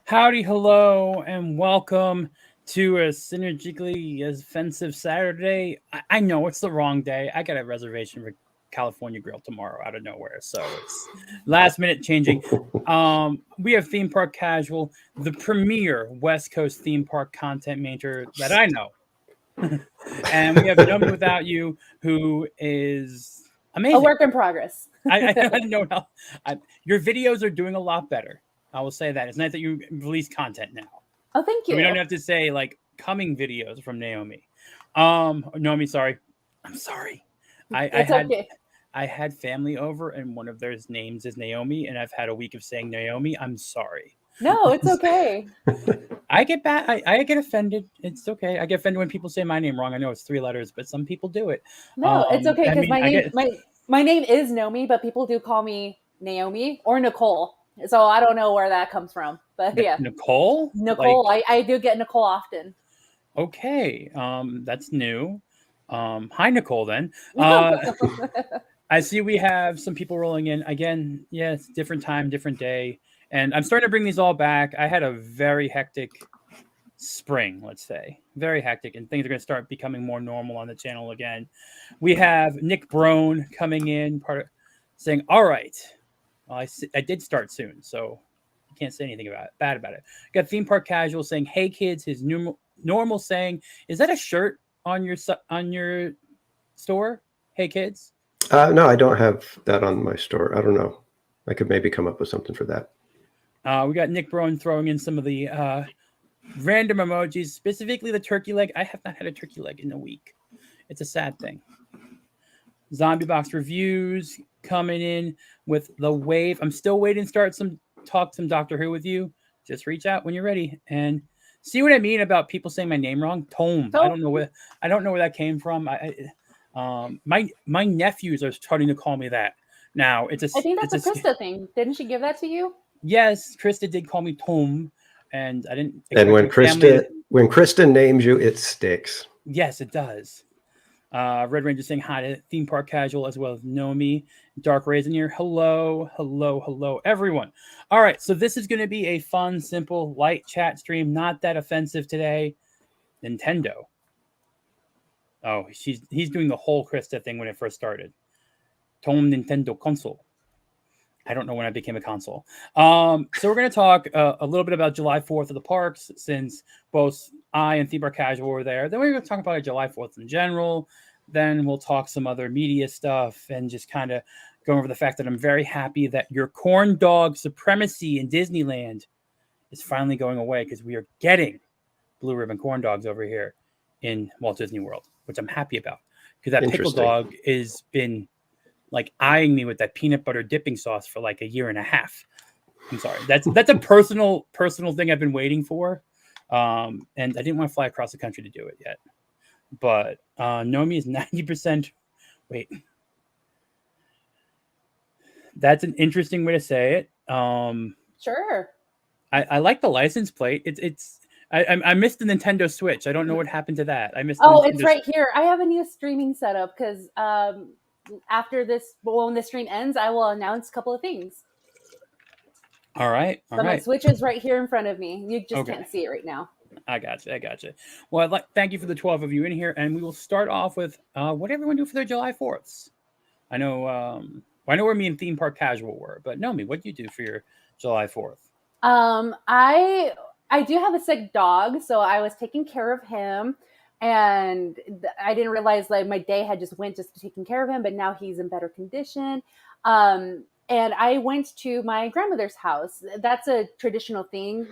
Howdy, hello, and welcome to a synergically offensive Saturday. I know it's the wrong day. I got a reservation for California Grill tomorrow out of nowhere, so it's last minute changing. We have Theme Park Casual, the premier West Coast theme park content major that I know. And we have Nomi Without You, who is amazing. A work in progress. I don't know how. Your videos are doing a lot better. I will say that. It's nice that you release content now. Oh, thank you. So we don't have to say like coming videos from Naomi. Naomi, sorry. I'm sorry. Okay. I had family over and one of their names is Naomi, and I've had a week of saying Naomi. I'm sorry. No, it's okay. I get bad. I get offended. It's okay. I get offended when people say my name wrong. I know it's 3 letters, but some people do it. No, it's okay because my name is Nomi, but people do call me Naomi or Nicole. So I don't know where that comes from, but yeah. Nicole? Like, I do get Nicole often. Okay. That's new. Hi, Nicole, then. I see we have some people rolling in. Again, yeah, it's different time, different day. And I'm starting to bring these all back. I had a very hectic spring, let's say. Very hectic, and things are going to start becoming more normal on the channel again. We have Nick Brown coming in, saying, all right. Well, I did start soon, so I can't say anything bad about it. Got Theme Park Casual saying, hey, kids, his normal saying. Is that a shirt on your store? Hey, kids? No, I don't have that on my store. I don't know. I could maybe come up with something for that. We got Nick Brown throwing in some of the random emojis, specifically the turkey leg. I have not had a turkey leg in a week. It's a sad thing. Zombie Box Reviews coming in with the wave. I'm still waiting to start some Doctor Who with you. Just reach out when you're ready and see what I mean about people saying my name wrong. Tome. I don't know where that came from. My nephews are starting to call me that now. I think that's a Krista thing. Didn't she give that to you? Yes, Krista did call me Tome, and I didn't. And when Krista names you, it sticks. Yes, it does. Red Ranger saying hi to Theme Park Casual as well as Nomi. Dark Raisin here. Hello, everyone. All right, so this is going to be a fun, simple, light chat stream. Not that offensive today. Nintendo. Oh, he's doing the whole Krista thing when it first started. Tome Nintendo console. I don't know when I became a console. So we're going to talk a little bit about July 4th of the parks, since both I and Theme Park Casual were there. Then we're going to talk about July 4th in general. Then we'll talk some other media stuff and just kind of go over the fact that I'm very happy that your corn dog supremacy in Disneyland is finally going away, because we are getting blue ribbon corn dogs over here in Walt Disney World, which I'm happy about, because that pickle dog has been like eyeing me with that peanut butter dipping sauce for like a year and a half. I'm sorry. That's a personal thing I've been waiting for. And I didn't want to fly across the country to do it yet. But Nomi is 90%. Wait. That's an interesting way to say it. Sure. I like the license plate. I missed the Nintendo Switch. I don't know what happened to that. I missed. It's right here. I have a new streaming setup because after this, when the stream ends, I will announce a couple of things. All right. So my Switch is right here in front of me. You just can't see it right now. I got you. Well, thank you for the 12 of you in here, and we will start off with what everyone do for their July 4ths. I know where me and Theme Park Casual were, but Naomi, what do you do for your July 4th? I do have a sick dog, so I was taking care of him, and I didn't realize like my day had just went just taking care of him, but now he's in better condition. And I went to my grandmother's house. That's a traditional thing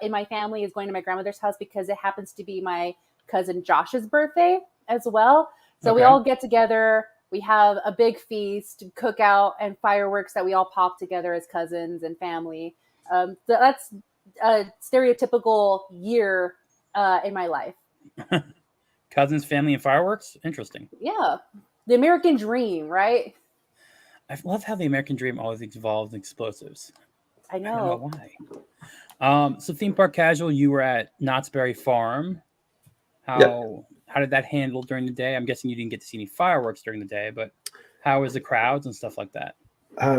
in my family, is going to my grandmother's house because it happens to be my cousin Josh's birthday as well. So we all get together. We have a big feast, cookout, and fireworks that we all pop together as cousins and family. So that's a stereotypical year in my life. Cousins, family, and fireworks? Interesting. Yeah. The American dream, right? I love how the American dream always involves explosives. I know. I don't know why. So Theme Park Casual, you were at Knott's Berry Farm. How did that handle during the day? I'm guessing you didn't get to see any fireworks during the day, but how was the crowds and stuff like that?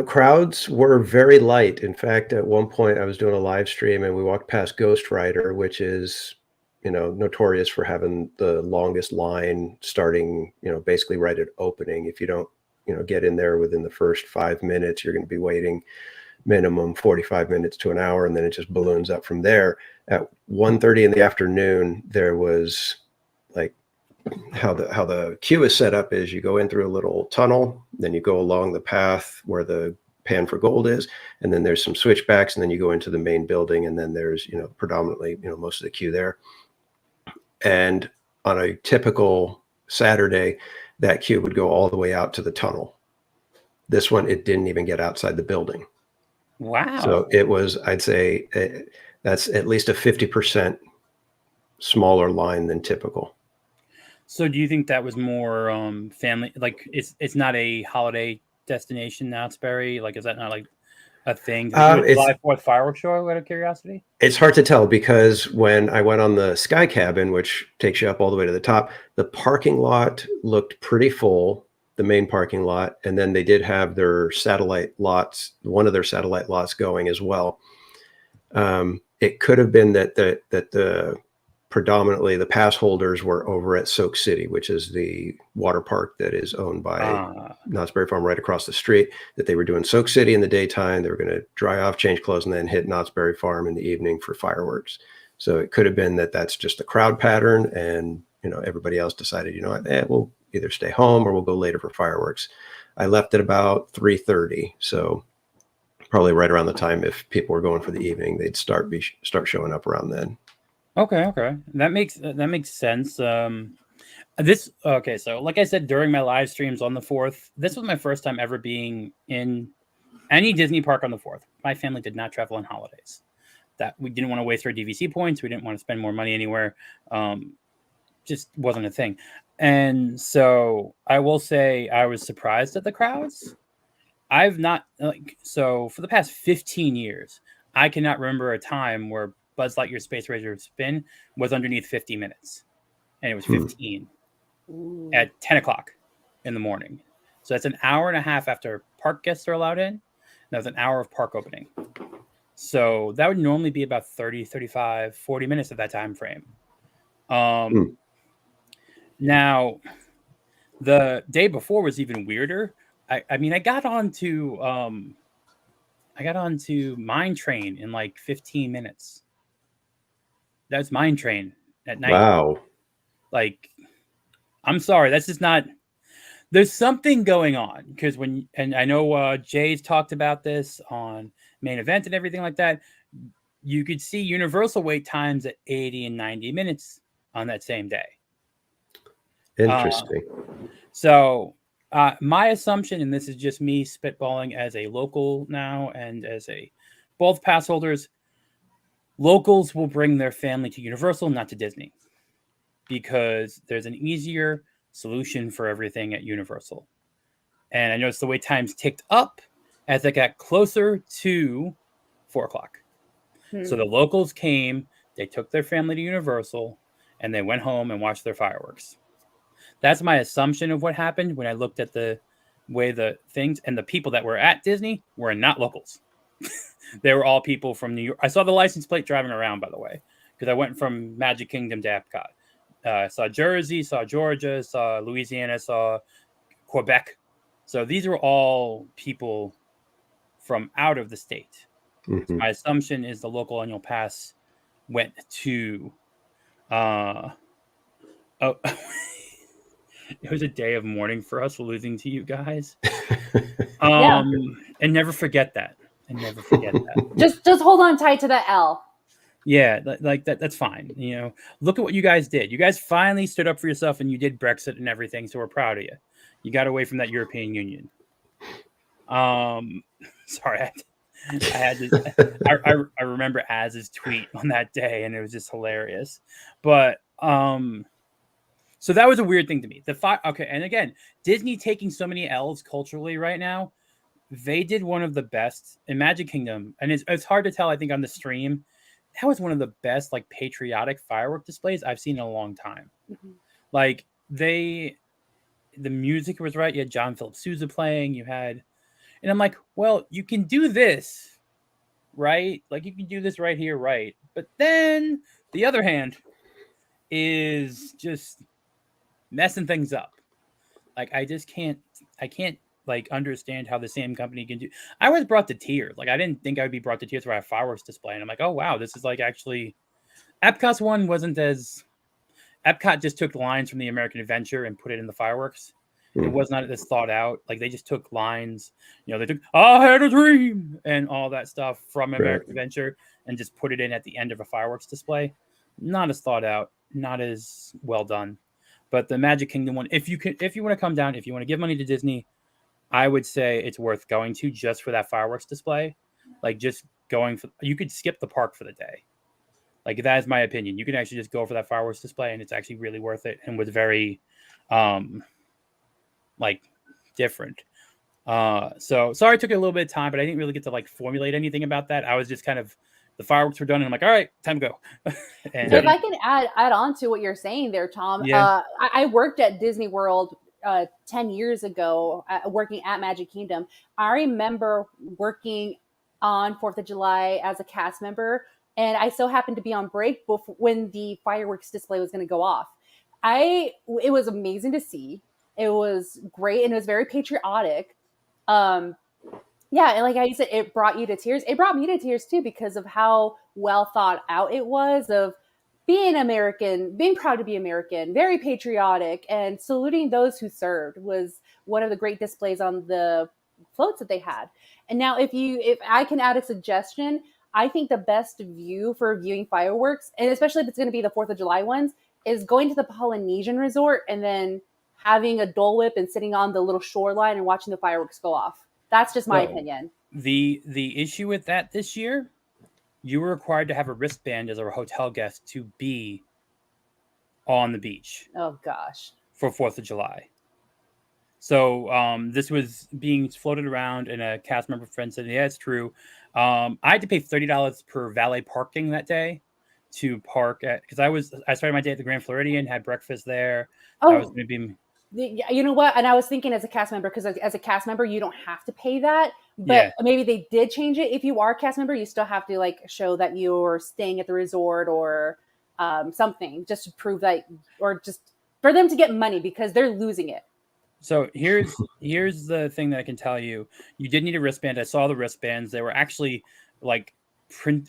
Crowds were very light. In fact, at one point I was doing a live stream and we walked past Ghost Rider, which is, notorious for having the longest line starting, basically right at opening. If you don't, get in there within the first 5 minutes, you're going to be waiting minimum 45 minutes to an hour, and then it just balloons up from there. At 1:30 in the afternoon, there was like how the queue is set up is you go in through a little tunnel, then you go along the path where the Pan for Gold is, and then there's some switchbacks, and then you go into the main building, and then there's predominantly most of the queue there. And on a typical Saturday, that queue would go all the way out to the tunnel. This one, it didn't even get outside the building. Wow. So it was, I'd say that's at least a 50% smaller line than typical. So do you think that was more family? Like it's not a holiday destination, Knott's Berry? Like, is that not like a thing? July 4th fireworks show, out of curiosity? It's hard to tell because when I went on the Sky Cabin, which takes you up all the way to the top, the parking lot looked pretty full, the main parking lot. And then they did have their satellite lots, one of their satellite lots going as well. It could have been that the predominantly the pass holders were over at Soak City, which is the water park that is owned by Knott's Berry Farm right across the street, that they were doing Soak City in the daytime. They were going to dry off, change clothes, and then hit Knott's Berry Farm in the evening for fireworks. So it could have been that that's just the crowd pattern, and everybody else decided, we'll either stay home or we'll go later for fireworks. I left at about 3:30, so probably right around the time if people were going for the evening, they'd start showing up around then. Okay. That makes sense. So like I said during my live streams on the 4th, this was my first time ever being in any Disney park on the 4th. My family did not travel on holidays. That we didn't want to waste our DVC points. We didn't want to spend more money anywhere. Just wasn't a thing. And so I will say I was surprised at the crowds. I've not for the past 15 years, I cannot remember a time where Buzz Lightyear Space Ranger Spin was underneath 50 minutes, and it was 15 at 10 o'clock in the morning. So that's an hour and a half after park guests are allowed in. That was an hour of park opening. So that would normally be about 30, 35, 40 minutes at that time frame. Now, the day before was even weirder. I mean, I got onto Mine Train in like 15 minutes. That's Mine Train at night. Wow. Like, I'm sorry, that's just not. There's something going on because and I know Jay's talked about this on Main Event and everything like that. You could see Universal wait times at 80 and 90 minutes on that same day. Interesting. So my assumption, and this is just me spitballing as a local now and as both pass holders, locals will bring their family to Universal, not to Disney, because there's an easier solution for everything at Universal. And I noticed the wait times ticked up as it got closer to 4 o'clock. So the locals came, they took their family to Universal, and they went home and watched their fireworks. That's my assumption of what happened when I looked at the way the things and the people that were at Disney were not locals. They were all people from New York. I saw the license plate driving around, by the way, because I went from Magic Kingdom to Epcot. Saw Jersey, saw Georgia, saw Louisiana, saw Quebec. So these were all people from out of the state. So my assumption is the local annual pass went to it was a day of mourning for us losing to you guys. And never forget that. Just hold on tight to that L. Yeah, like that's fine. You know, look at what you guys did. You guys finally stood up for yourself and you did Brexit and everything, so we're proud of you. You got away from that European Union. Sorry, I had to, I remember Az's tweet on that day and it was just hilarious. But so that was a weird thing to me. Okay, and again, Disney taking so many L's culturally right now. They did one of the best in Magic Kingdom, and it's hard to tell, I think, on the stream. That was one of the best, like, patriotic firework displays I've seen in a long time. Mm-hmm. Like, the music was right. You had John Philip Sousa playing. You had, and I'm like, well, you can do this, right? Like, you can do this right here, right? But then the other hand is just messing things up. Like, I can't like understand how the same company can do. I was brought to tears. Like, I didn't think I would be brought to tears for a fireworks display. And I'm like, oh wow, this is like actually Epcot's one wasn't as Epcot just took lines from the American Adventure and put it in the fireworks. It was not as thought out. Like, they just took lines, you know, they took I had a dream and all that stuff from American Adventure and just put it in at the end of a fireworks display. Not as thought out, not as well done. But the Magic Kingdom one, if you want to come down, if you want to give money to Disney, I would say it's worth going to just for that fireworks display. Like, just going for, you could skip the park for the day. Like, that is my opinion. You can actually just go for that fireworks display and it's actually really worth it and was very, like, different. So sorry it took a little bit of time, but I didn't really get to like formulate anything about that. I was just kind of, the fireworks were done and I'm like, all right, time to go. And if I can add on to what you're saying there, Tom, I worked at Disney World 10 years ago, working at Magic Kingdom. I remember working on 4th of July as a cast member, and I so happened to be on break when the fireworks display was going to go off. It was amazing to see. It was great, and it was very patriotic. And like I said, it brought you to tears. It brought me to tears too, because of how well thought out it was, of being American, being proud to be American, very patriotic, and saluting those who served was one of the great displays on the floats that they had. And now if I can add a suggestion, I think the best view for viewing fireworks, and especially if it's going to be the 4th of July ones, is going to the Polynesian resort and then having a Dole Whip and sitting on the little shoreline and watching the fireworks go off. That's just my opinion. The issue with that this year, you were required to have a wristband as a hotel guest to be on the beach. Oh gosh. For 4th of July. So this was being floated around, and a cast member friend said, yeah, it's true. I had to pay $30 per valet parking that day to park at, because I started my day at the Grand Floridian, had breakfast there. Oh, I was going to be, you know what? And I was thinking as a cast member, because as a cast member, you don't have to pay that. But maybe they did change it. If you are a cast member, you still have to like show that you're staying at the resort or something, just to prove that, or just for them to get money, because they're losing it. So here's the thing that I can tell you. You did need a wristband. I saw the wristbands. They were actually like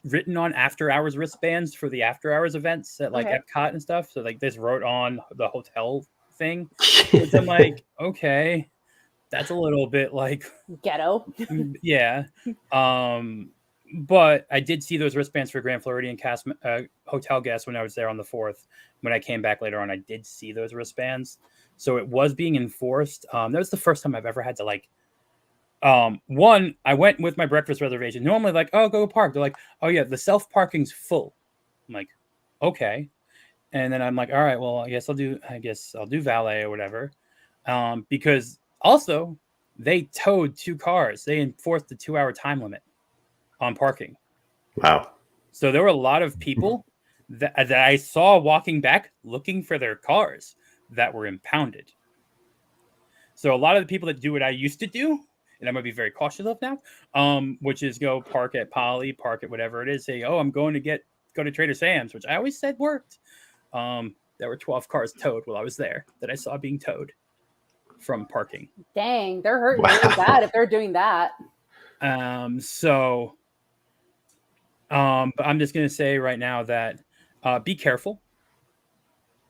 written on after hours wristbands for the after hours events at like Epcot and stuff. So like this wrote on the hotel thing. Which I'm like, okay, that's a little bit like ghetto. Yeah. But I did see those wristbands for Grand Floridian cast hotel guests when I was there on the 4th. When I came back later on, I did see those wristbands. So it was being enforced. That was the first time I've ever had to like, one, I went with my breakfast reservation. Normally like, oh, go park. They're like, oh yeah, the self-parking's full. I'm like, okay. And then I'm like, all right, well, I guess I'll do valet or whatever. Because also they towed 2 cars. They enforced the 2-hour time limit on parking. Wow. So there were a lot of people that I saw walking back looking for their cars that were impounded. So a lot of the people that do what I used to do and I'm gonna be very cautious of now. Which is go park at Poly, park at whatever it is. Say, oh, I'm going to go to Trader Sam's, which I always said worked. There were 12 cars towed while I was there that I saw being towed from parking. Dang, they're hurting really bad if they're doing that. But I'm just gonna say right now that be careful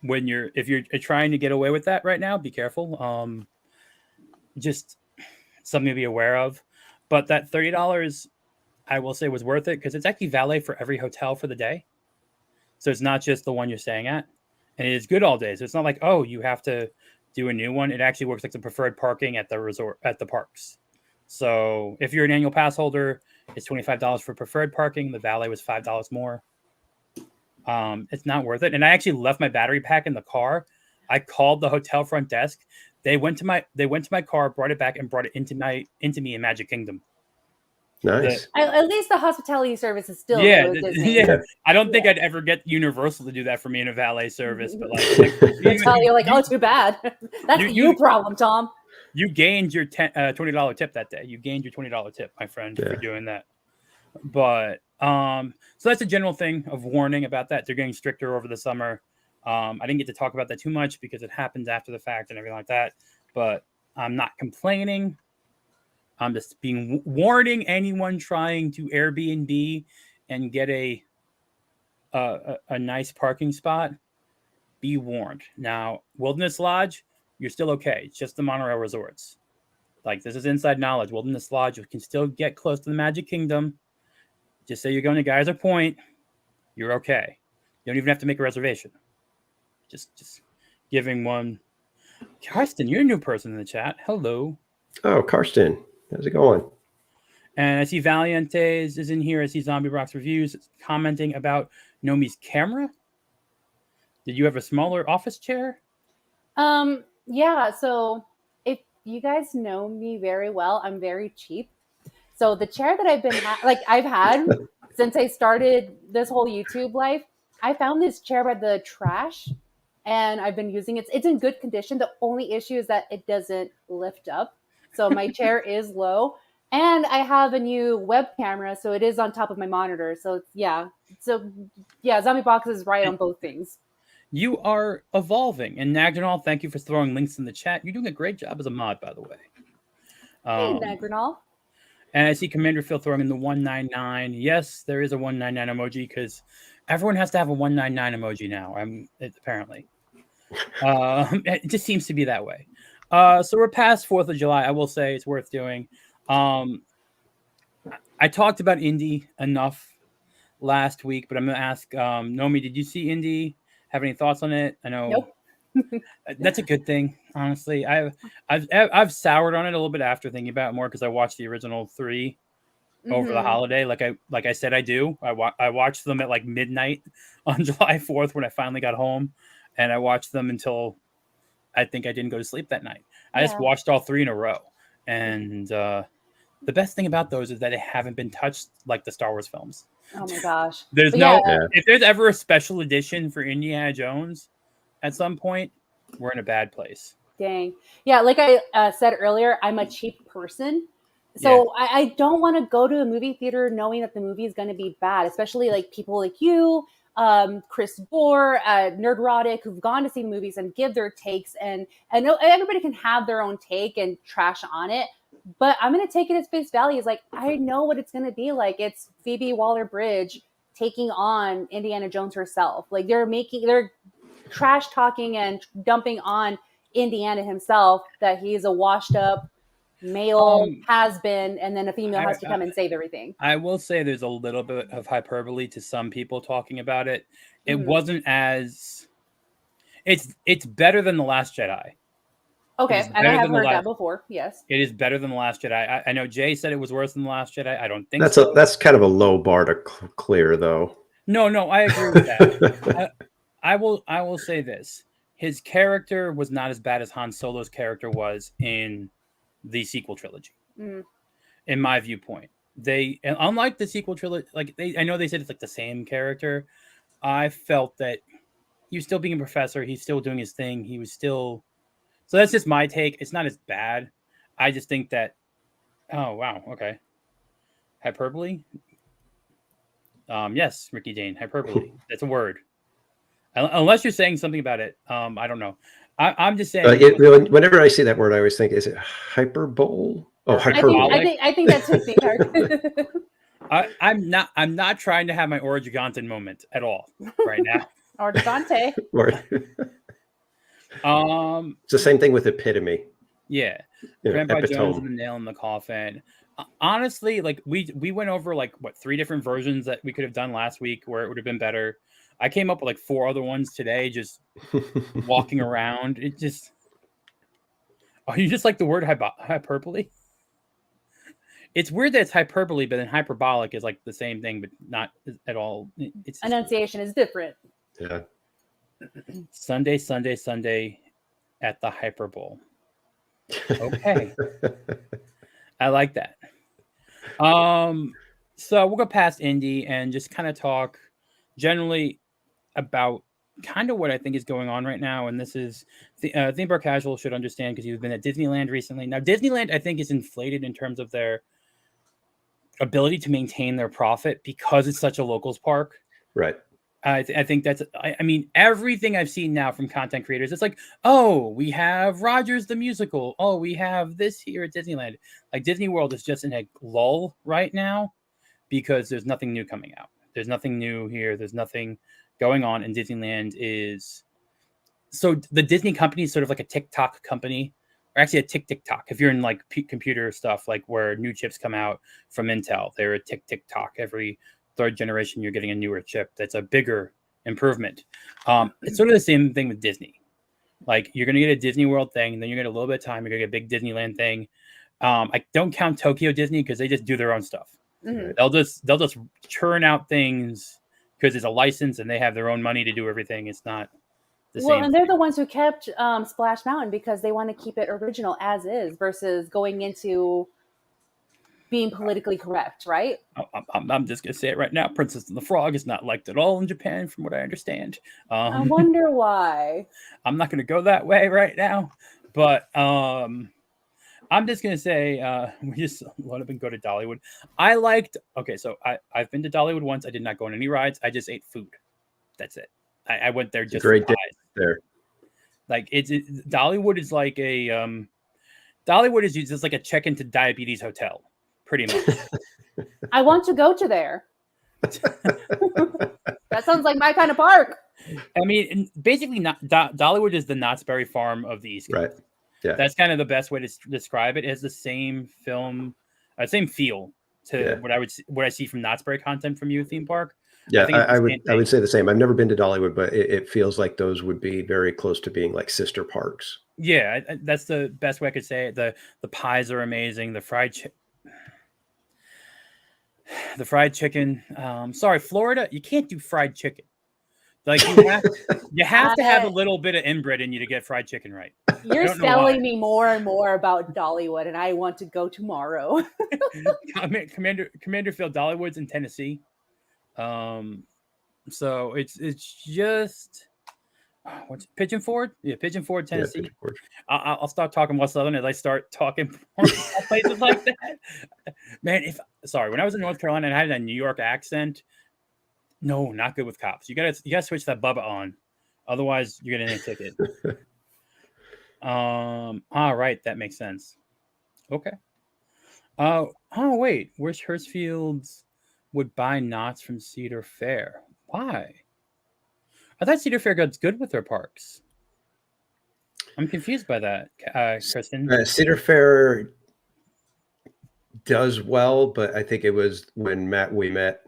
when if you're trying to get away with that right now. Be careful. Just something to be aware of. But that $30, I will say, was worth it because it's actually valet for every hotel for the day. So it's not just the one you're staying at, and it is good all day. So it's not like, oh, you have to do a new one. It actually works like the preferred parking at the resort, at the parks. So if you're an annual pass holder, it's $25 for preferred parking. The valet was $5 more. It's not worth it. And I actually left my battery pack in the car. I called the hotel front desk. They went to my car, brought it back, and brought it into me in Magic Kingdom. Nice. At least the hospitality service is still yeah. I don't think I'd ever get Universal to do that for me in a valet service, but you're like, oh, too bad. That's you problem, Tom. You gained your $20 tip that day. You gained your $20 tip, my friend, for doing that. But so that's a general thing of warning about that. They're getting stricter over the summer. I didn't get to talk about that too much because it happens after the fact and everything like that. But I'm not complaining. I'm just warning anyone trying to Airbnb and get a nice parking spot. Be warned. Now, Wilderness Lodge, you're still okay. It's just the monorail resorts. Like, this is inside knowledge. Wilderness Lodge, you can still get close to the Magic Kingdom. Just say you're going to Geyser Point. You're okay. You don't even have to make a reservation. Just giving one. Karsten, you're a new person in the chat. Hello. Oh, Karsten. How's it going? And I see Valientes is in here. I see Zombie Rocks Reviews commenting about Nomi's camera. Did you have a smaller office chair? Yeah, so if you guys know me very well, I'm very cheap. So the chair that I've had since I started this whole YouTube life, I found this chair by the trash and I've been using it. It's in good condition. The only issue is that it doesn't lift up. So my chair is low and I have a new web camera. So it is on top of my monitor. So Zombie Box is right on both things. You are evolving. And Nagdanal, thank you for throwing links in the chat. You're doing a great job as a mod, by the way. Hey, Nagdanal. And I see Commander Phil throwing in the 199. Yes, there is a 199 emoji because everyone has to have a 199 emoji now. Apparently. It just seems to be that way. So we're past 4th of July. I will say it's worth doing. I talked about Indy enough last week, but I'm going to ask Nomi, did you see Indy? Have any thoughts on it? I know. Nope. That's a good thing, honestly. I've soured on it a little bit after thinking about it more because I watched the original 3 over the holiday. Like I said, I do. I watched them at like midnight on July 4th when I finally got home, and I watched them until I think I didn't go to sleep that night. I just watched all 3 in a row, and the best thing about those is that they haven't been touched like the Star Wars films. Oh my gosh! If there's ever a special edition for Indiana Jones at some point, we're in a bad place. Dang. Yeah, like I said earlier, I'm a cheap person. So I don't want to go to a movie theater knowing that the movie is going to be bad, especially like people like you, Chris Gore, Nerdrotic, who've gone to see movies and give their takes. And I know everybody can have their own take and trash on it, but I'm going to take it as face value. It's like, I know what it's going to be like. It's Phoebe Waller-Bridge taking on Indiana Jones herself. Like they're trash talking and dumping on Indiana himself that he's a washed up male has been, and then a female has to come and save everything. I will say there's a little bit of hyperbole to some people talking about it. It wasn't as it's better than The Last Jedi. Okay, and I have heard that before. Yes, it is better than The Last Jedi. I know Jay said it was worse than The Last Jedi. I don't think that's kind of a low bar to clear, though. No, I agree with that. I will say this: his character was not as bad as Han Solo's character was in the sequel trilogy. In my viewpoint, unlike the sequel trilogy, I know they said it's like the same character. I felt that he was still being a professor. He's still doing his thing. He was still. So that's just my take. It's not as bad. I just think that Oh wow. Okay. Hyperbole. Yes, Ricky Dane. Hyperbole. That's a word. Unless you're saying something about it. I don't know. I'm just saying. Whenever I see that word, I always think, is it hyperbole? Oh, Or hyperbole. I think that's what they are. I'm not trying to have my Origiganton moment at all right now. Or Dante. It's the same thing with epitome. Yeah. You know, Grandpa Jones epitome. and the nail in the coffin. Honestly, like we went over like what 3 different versions that we could have done last week where it would have been better. I came up with like 4 other ones today, just walking around. It just. Oh, you just like the word hyperbole? It's weird that it's hyperbole, but then hyperbolic is like the same thing, but not at all. It's Enunciation is different. Yeah. Sunday at the Hyperbole. Okay. I like that. So we'll go past indie and just kind of talk generally about kind of what I think is going on right now. And this is the Theme Park Casual should understand because you've been at Disneyland recently. Now, Disneyland, I think, is inflated in terms of their ability to maintain their profit because it's such a locals park. Right. I think that's, I mean, everything I've seen now from content creators, it's like, oh, we have Rogers the Musical. Oh, we have this here at Disneyland. Like Disney World is just in a lull right now because there's nothing new coming out. There's nothing new here. There's nothing going on. And Disneyland is, so the Disney company is sort of like a TikTok company, or actually a TikTok. If you're in like computer stuff, like where new chips come out from Intel, they're a TikTok. Every 3rd generation, you're getting a newer chip that's a bigger improvement. It's sort of the same thing with Disney. Like you're going to get a Disney World thing, and then you're going to get a little bit of time. You're going to get a big Disneyland thing. I don't count Tokyo Disney because they just do their own stuff. Mm-hmm. They'll just churn out things because it's a license and they have their own money to do everything. It's not the same. Well, and they're the ones who kept Splash Mountain because they want to keep it original as is versus going into being politically correct, right? I'm just going to say it right now. Princess and the Frog is not liked at all in Japan, from what I understand. I wonder why. I'm not going to go that way right now, but I'm just going to say we just let up go to Dollywood. So I've been to Dollywood once. I did not go on any rides. I just ate food. That's it. I went there just great day there. Like Dollywood is like a Dollywood is just like a check into diabetes hotel. Pretty much. I want to go to there. That sounds like my kind of park. I mean, basically, Dollywood is the Knott's Berry Farm of the East Coast. Right. Yeah. That's kind of the best way to describe it. It has the same same feel to what I see from Knott's Berry content from you, theme park. Yeah, I would say the same. I've never been to Dollywood, but it feels like those would be very close to being like sister parks. Yeah, that's the best way I could say it. The pies are amazing. The fried chicken. Sorry, Florida, you can't do fried chicken. Like you have to have a little bit of inbred in you to get fried chicken right. You're selling me more and more about Dollywood, and I want to go tomorrow. Commander Phil, Dollywood's in Tennessee. So it's just what's Pigeon Forge? Yeah, Pigeon Forge, Tennessee. Yeah, Pigeon Forge. I'll start talking more Southern as I start talking places like that. Man, when I was in North Carolina and I had a New York accent, no, not good with cops. You gotta switch that Bubba on, otherwise you're getting a ticket. All right, that makes sense. Okay. Wait, where's Hurstfield's would buy Knott's from Cedar Fair? Why? I thought Cedar Fair got good with their parks. I'm confused by that, Kristen. Cedar Fair does well, but I think it was when Matt Ouimet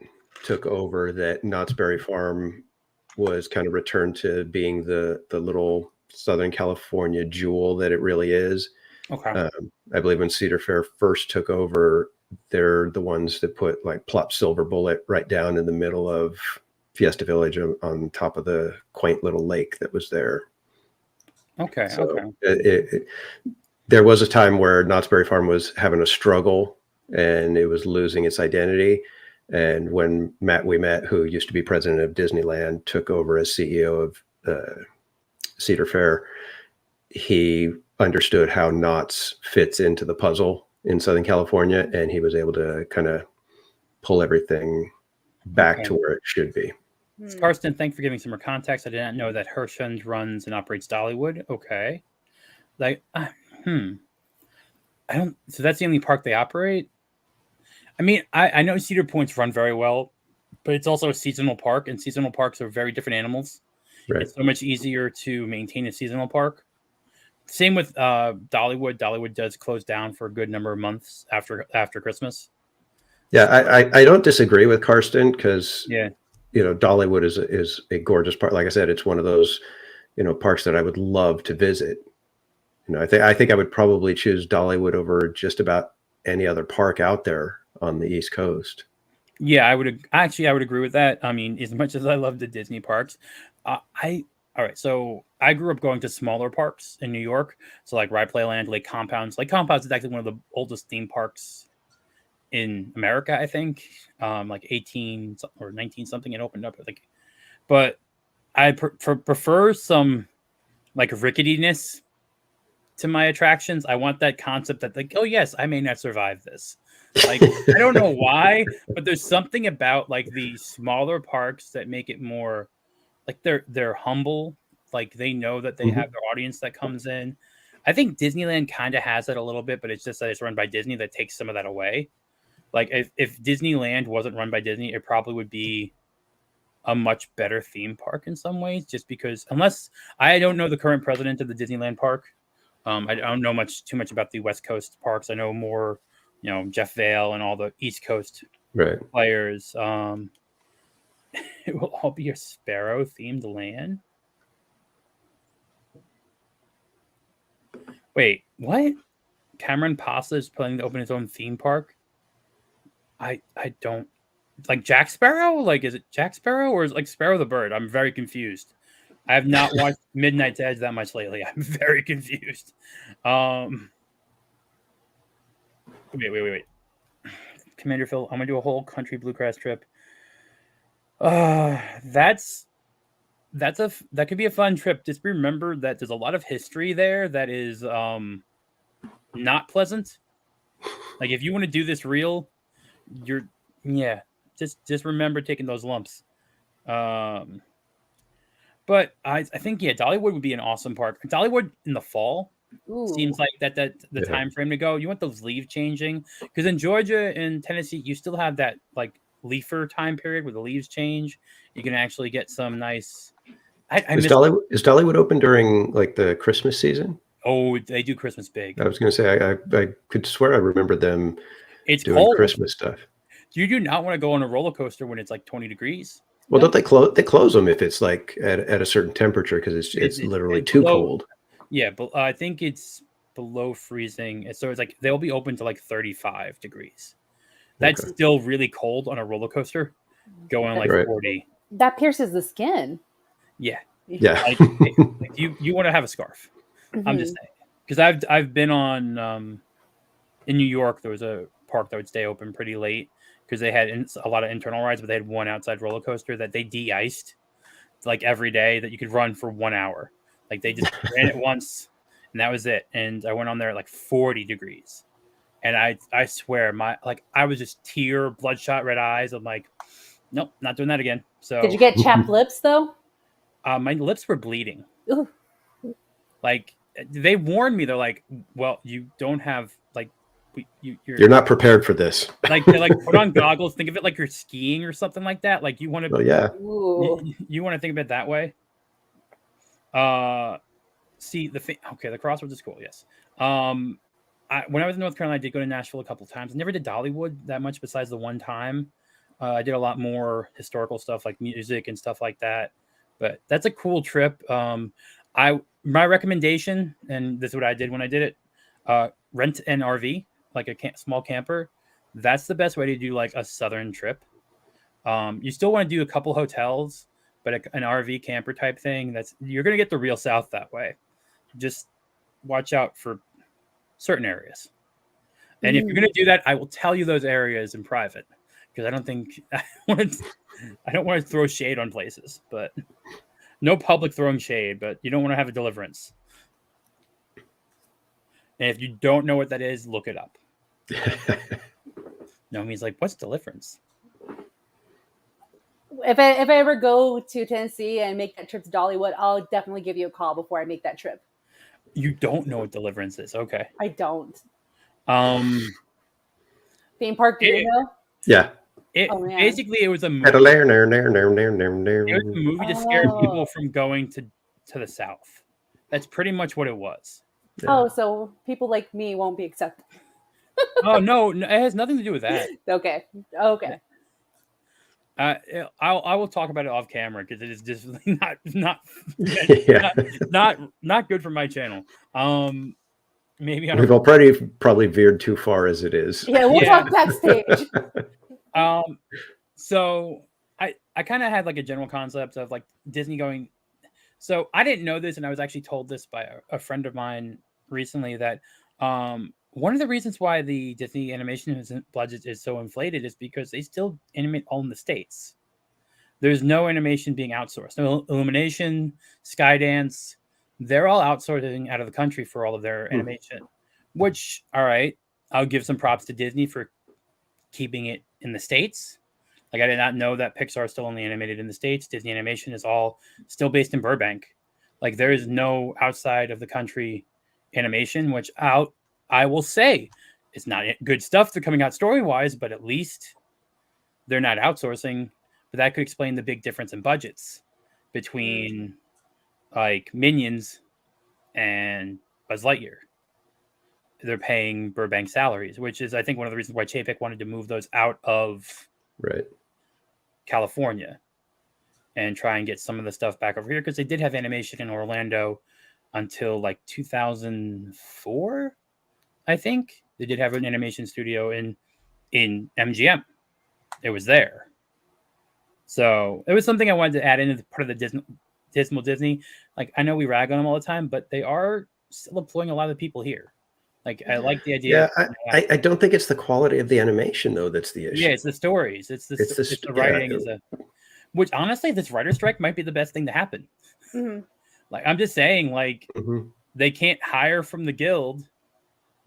took over that Knott's Berry Farm was kind of returned to being the little Southern California jewel that it really is. Okay. I believe when Cedar Fair first took over, they're the ones that put like Plop Silver Bullet right down in the middle of Fiesta Village on top of the quaint little lake that was there. Okay. So there was a time where Knott's Berry Farm was having a struggle and it was losing its identity. And when Matt Ouimet, who used to be president of Disneyland, took over as CEO of Cedar Fair, he understood how Knott's fits into the puzzle in Southern California, and he was able to kind of pull everything back to where it should be. Karsten, thanks for giving some more context. I did not know that Hirschund runs and operates Dollywood. Okay. Like, I don't, so that's the only park they operate? I mean, I know Cedar Point's run very well, but it's also a seasonal park, and seasonal parks are very different animals. Right. It's so much easier to maintain a seasonal park. Same with Dollywood. Dollywood does close down for a good number of months after Christmas. Yeah, I don't disagree with Karsten, because Yeah, Dollywood is a gorgeous park. Like I said, it's one of those parks that I would love to visit. I think I would probably choose Dollywood over just about any other park out there on the East Coast. Yeah, I would agree with that. I mean, as much as I love the Disney parks, all right. So I grew up going to smaller parks in New York. So like Ride Playland, Lake Compounds. Lake Compounds is actually one of the oldest theme parks in America, I think. Like 18 or 19 something it opened up. But I prefer some like ricketiness to my attractions. I want that concept that like, oh yes, I may not survive this. Like, I don't know why, but there's something about like the smaller parks that make it more like they're humble. Like they know that they have their audience that comes in. I think Disneyland kind of has that a little bit, but it's just that it's run by Disney that takes some of that away. Like if Disneyland wasn't run by Disney, it probably would be a much better theme park in some ways, just because unless I don't know the current president of the Disneyland park. I don't know too much about the West Coast parks. I know more, Jeff Vail and all the East Coast players. It will all be a Sparrow themed land. Wait, what? Cameron Pasa is planning to open his own theme park? I don't like Jack Sparrow. Like, is it Jack Sparrow or is it like Sparrow the Bird? I'm very confused. I have not watched Midnight's Edge that much lately. I'm very confused. Wait. Commander Phil, I'm gonna do a whole country bluegrass trip. That could be a fun trip. Just remember that there's a lot of history there that is not pleasant. Like if you want to do this real, just remember taking those lumps. But I think Dollywood would be an awesome park. Dollywood in the fall seems like that the time frame to go. You want those leaves changing, because in Georgia and Tennessee you still have that like leafer time period where the leaves change. You can actually get some nice. Is Dollywood open during like the Christmas season? Oh, they do Christmas big. I was going to say I could swear I remember them doing cold. Christmas stuff. You do not want to go on a roller coaster when it's like 20 degrees. Well, don't they close? They close them if it's like at a certain temperature, because it's literally too cold. Yeah, but I think it's below freezing, so it's like they'll be open to like 35 degrees. That's still really cold on a roller coaster, going like 40. That pierces the skin. Yeah. Like, you want to have a scarf. I'm just saying, because I've been on in New York. There was a park that would stay open pretty late, because they had a lot of internal rides, but they had one outside roller coaster that they de-iced like every day that you could run for 1 hour. Like they just ran it once and that was it. And I went on there at like 40 degrees. And I swear I was just bloodshot red eyes. I'm like, nope, not doing that again. So did you get chapped lips though? My lips were bleeding. Ooh. Like they warned me. They're like, well, you don't have like, you're not prepared for this. Like they put on goggles. Think of it like you're skiing or something like that. Like you want to. Oh yeah. You want to think of it that way. See the Crossroads is cool. Yes. When I was in North Carolina, I did go to Nashville a couple times. I never did Dollywood that much, besides the one time. I did a lot more historical stuff like music and stuff like that. But that's a cool trip. My recommendation, and this is what I did when I did it: rent an RV, like a small camper. That's the best way to do like a southern trip. You still want to do a couple hotels, but an RV camper type thing, you're going to get the real South that way. Just watch out for certain areas. And if you're going to do that, I will tell you those areas in private, because I don't want to throw shade on places, but no public throwing shade, but you don't want to have a deliverance. And if you don't know what that is, look it up. Naomi's like, what's deliverance? If I ever go to Tennessee and make that trip to Dollywood, I'll definitely give you a call before I make that trip. You don't know what deliverance is. Okay. I don't. Theme park, do you know? Yeah. Basically it was a movie. It was a movie to scare people from going to the South. That's pretty much what it was. Yeah. Oh, so people like me won't be accepted. Oh no, it has nothing to do with that. Okay. I will talk about it off camera because it is just not good for my channel. Maybe we've probably veered too far as it is. Yeah, we'll talk backstage. So I kind of had like a general concept of like Disney going. So I didn't know this, and I was actually told this by a friend of mine recently that one of the reasons why the Disney animation budget is so inflated is because they still animate all in the States. There's no animation being outsourced. No Illumination, Skydance, they're all outsourcing out of the country for all of their animation. Which, all right, I'll give some props to Disney for keeping it in the States. Like, I did not know that Pixar is still only animated in the States. Disney Animation is all still based in Burbank. Like, there is no outside of the country animation, which I will say it's not good stuff. They're coming out story-wise, but at least they're not outsourcing. But that could explain the big difference in budgets between, like, Minions and Buzz Lightyear. They're paying Burbank salaries, which is, I think, one of the reasons why Chapek wanted to move those out of California and try and get some of the stuff back over here, because they did have animation in Orlando until like 2004, I think. They did have an animation studio in MGM. It was there. So it was something I wanted to add in as part of the Dismal Disney. Like, I know we rag on them all the time, but they are still employing a lot of people here. Like, I like the idea. Yeah, I don't think it's the quality of the animation though that's the issue. Yeah, it's the stories. It's the writing. Which honestly, this writer strike might be the best thing to happen. Mm-hmm. Like, I'm just saying, like, they can't hire from the guild,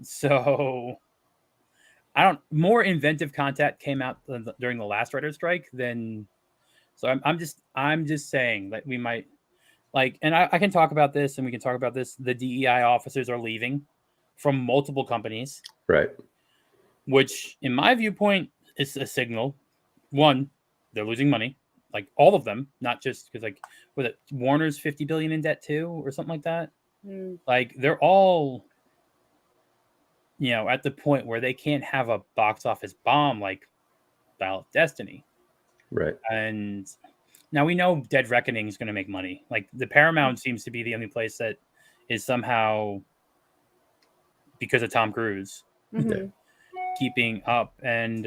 so more inventive content came out during the last writer strike than. So I'm just saying that we might, like, and I can talk about this, and we can talk about this. The DEI officers are leaving from multiple companies, right? Which, in my viewpoint, is a signal. One, they're losing money, like all of them, not just because, like, was it Warner's $50 billion in debt too, or something like that? Like, they're all, at the point where they can't have a box office bomb like Battle of Destiny, right? And now we know Dead Reckoning is going to make money. Like, the Paramount seems to be the only place that is somehow, because of Tom Cruise, keeping up. And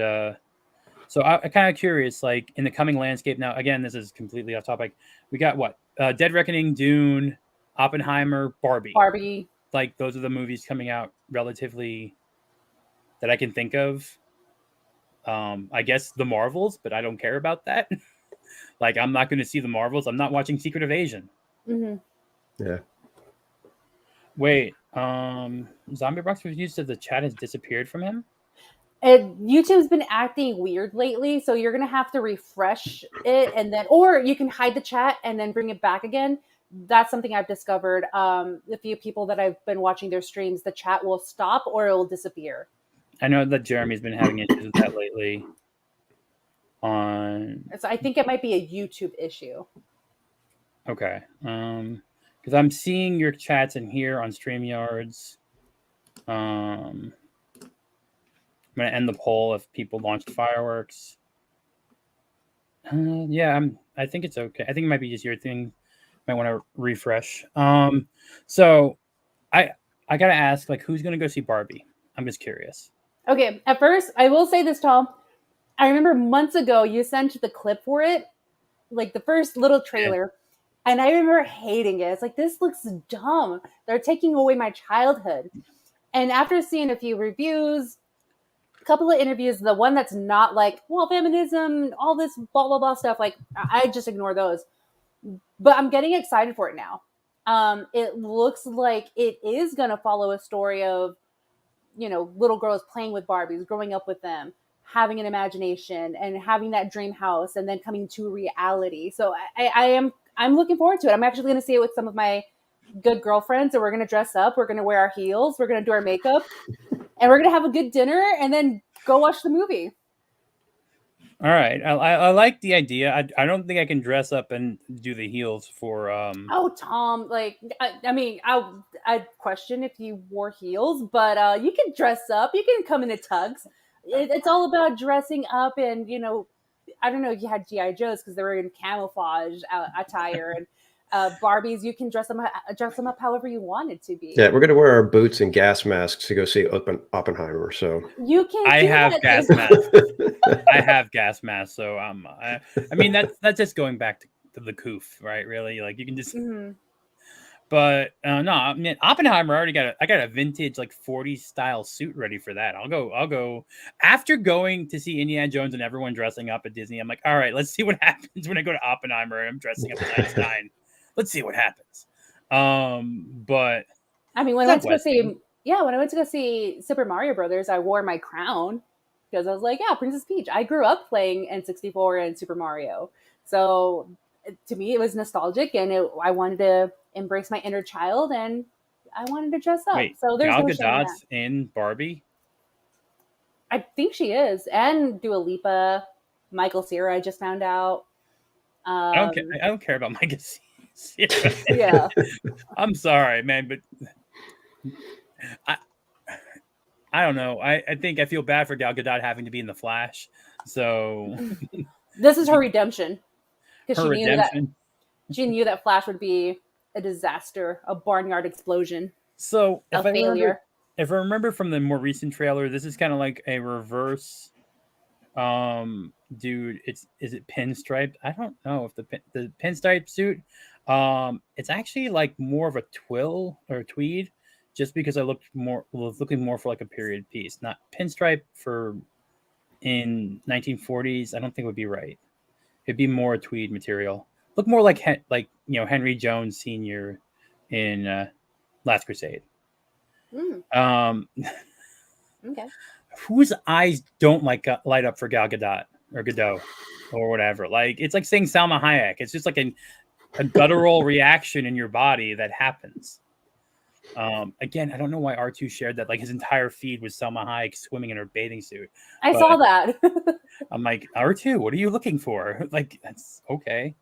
so I'm kind of curious, like, in the coming landscape now, again, this is completely off topic. We got what? Dead Reckoning, Dune, Oppenheimer, Barbie. Like, those are the movies coming out relatively that I can think of. I guess the Marvels, but I don't care about that. Like, I'm not going to see the Marvels. I'm not watching Secret Invasion. Yeah. Wait, Zombie Box Reviews said the chat has disappeared from him. YouTube's been acting weird lately, so you're gonna have to refresh it, and then, or you can hide the chat and then bring it back again. That's something I've discovered. A few people that I've been watching their streams, the chat will stop or it will disappear. I know that Jeremy's been having issues with that lately. So I think it might be a YouTube issue. Okay. Because I'm seeing your chats in here on StreamYards. I'm going to end the poll if people launched fireworks. Yeah, I think it's okay. I think it might be just your thing. Might want to refresh. So I got to ask, like, who's going to go see Barbie? I'm just curious. Okay, at first, I will say this, Tom. I remember months ago you sent the clip for it, like the first little trailer, and I remember hating it. It's like, this looks dumb. They're taking away my childhood. And after seeing a few reviews, a couple of interviews, the one that's not like, well, feminism, all this blah, blah, blah stuff, like, I just ignore those. But I'm getting excited for it now. It looks like it is going to follow a story of little girls playing with Barbies, growing up with them, having an imagination and having that dream house, and then coming to reality. So I'm looking forward to it. I'm actually going to see it with some of my good girlfriends, and we're going to dress up. We're going to wear our heels. We're going to do our makeup, and we're going to have a good dinner, and then go watch the movie. All right, I like the idea. I don't think I can dress up and do the heels for. Oh, Tom, like I mean, I'd question if you wore heels, but you can dress up. You can come in a tux. It's all about dressing up, and I don't know if you had GI Joes because they were in camouflage attire, and Barbies. You can dress them up however you want it to be. Yeah, we're going to wear our boots and gas masks to go see Oppenheimer. So you can. I have gas masks. I have gas masks, so I mean that's just going back to the coof, right? Really, like you can just. Mm-hmm. But no, I mean Oppenheimer I got a vintage like 40s style suit ready for that. I'll go after going to see Indiana Jones and everyone dressing up at Disney. I'm like, all right, let's see what happens when I go to Oppenheimer and I'm dressing up as Einstein. Let's see what happens. But I mean, when I went to go see Super Mario Brothers, I wore my crown because I was like, yeah, Princess Peach. I grew up playing N64 and Super Mario, so to me it was nostalgic, and I wanted to embrace my inner child, and I wanted to dress up. Wait, so there's Gal no shame in Gadot's that. in Barbie. I think she is, and Dua Lipa, Michael Cera. I just found out. I don't care about Micah Cera. Yeah. I'm sorry, man, but I don't know. I think I feel bad for Gal Gadot having to be in The Flash. So this is her redemption. Her redemption. She knew that Flash would be a disaster, a barnyard explosion. So if I remember from the more recent trailer, this is kind of like a reverse. Dude, is it pinstriped? I don't know if the pinstripe suit. It's actually like more of a twill or tweed, just because I was looking more for like a period piece, not pinstripe for in 1940s. I don't think it would be right. It'd be more tweed material. Look more like Henry Jones Sr. in Last Crusade. Okay. Whose eyes don't light up for Gal Gadot or Godot or whatever? Like it's like saying Salma Hayek. It's just like a guttural reaction in your body that happens. Again, I don't know why R2 shared that. Like his entire feed was Salma Hayek swimming in her bathing suit. I saw that. I'm like, R2, what are you looking for? Like that's okay.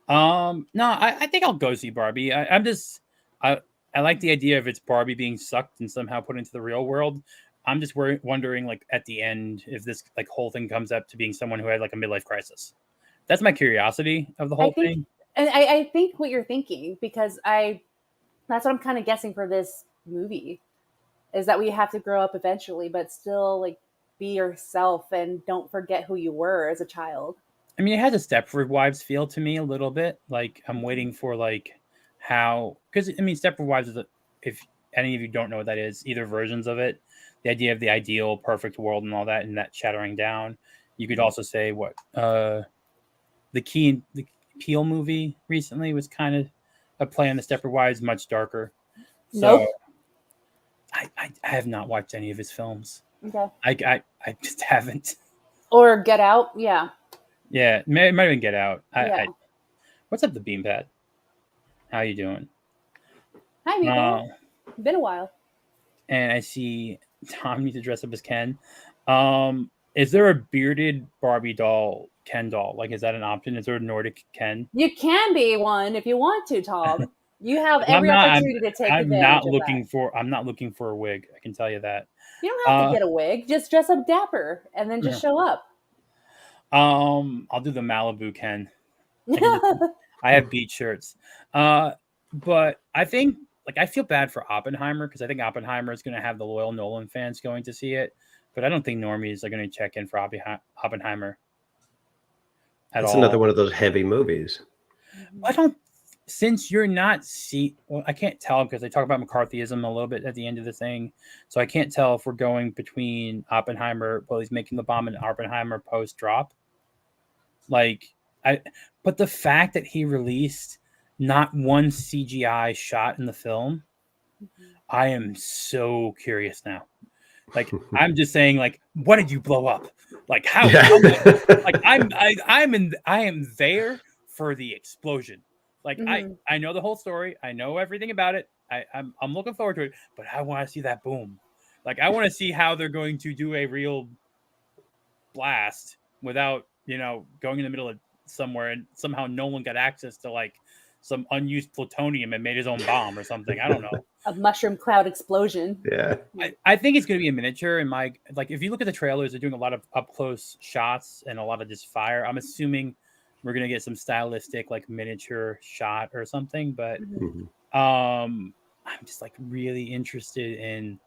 No, I think I'll go see Barbie. I like the idea of it's Barbie being sucked and somehow put into the real world. I'm just wondering, like at the end, if this like whole thing comes up to being someone who had like a midlife crisis. That's my curiosity of the whole thing. And I think what you're thinking, because that's what I'm kind of guessing for this movie, is that we have to grow up eventually, but still like be yourself and don't forget who you were as a child. I mean, it has a Stepford Wives feel to me a little bit. Like I'm waiting for like how, because I mean, Stepford Wives is if any of you don't know what that is, either versions of it. The idea of the ideal, perfect world and all that, and that shattering down. You could also say what the Peele movie recently was kind of a play on the Stepford Wives, much darker. So nope. I have not watched any of his films. Okay. I just haven't. Or Get Out, yeah. Yeah, it might even Get Out. Yeah. What's up, the Beanpad? How you doing? Hi, people. Been a while. And I see Tom needs to dress up as Ken. Is there a bearded Barbie doll, Ken doll? Like, is that an option? Is there a Nordic Ken? You can be one if you want to, Tom. You have every opportunity to take advantage of that. I'm not looking for a wig. I can tell you that. You don't have to get a wig. Just dress up dapper and then just show up. I'll do the Malibu Ken. I have beach shirts. But I think, like, I feel bad for Oppenheimer because I think Oppenheimer is going to have the loyal Nolan fans going to see it. But I don't think normies are going to check in for Oppenheimer at all. It's another one of those heavy movies. Since you're not well, I can't tell because they talk about McCarthyism a little bit at the end of the thing. So I can't tell if we're going between Oppenheimer while he's making the bomb and Oppenheimer post drop. But the fact that he released not one CGI shot in the film, I am so curious now. Like, I'm just saying, like, what did you blow up? Like, how? Yeah. Like, I am there for the explosion. Like, I know the whole story. I know everything about it. I'm looking forward to it, but I want to see that boom. Like, I want to see how they're going to do a real blast without, going in the middle of somewhere and somehow Nolan got access to like some unused plutonium and made his own bomb or something. I don't know. A mushroom cloud explosion. Yeah. I think it's going to be a miniature. And if you look at the trailers, they're doing a lot of up close shots and a lot of just fire. I'm assuming we're going to get some stylistic like miniature shot or something. But I'm just like really interested in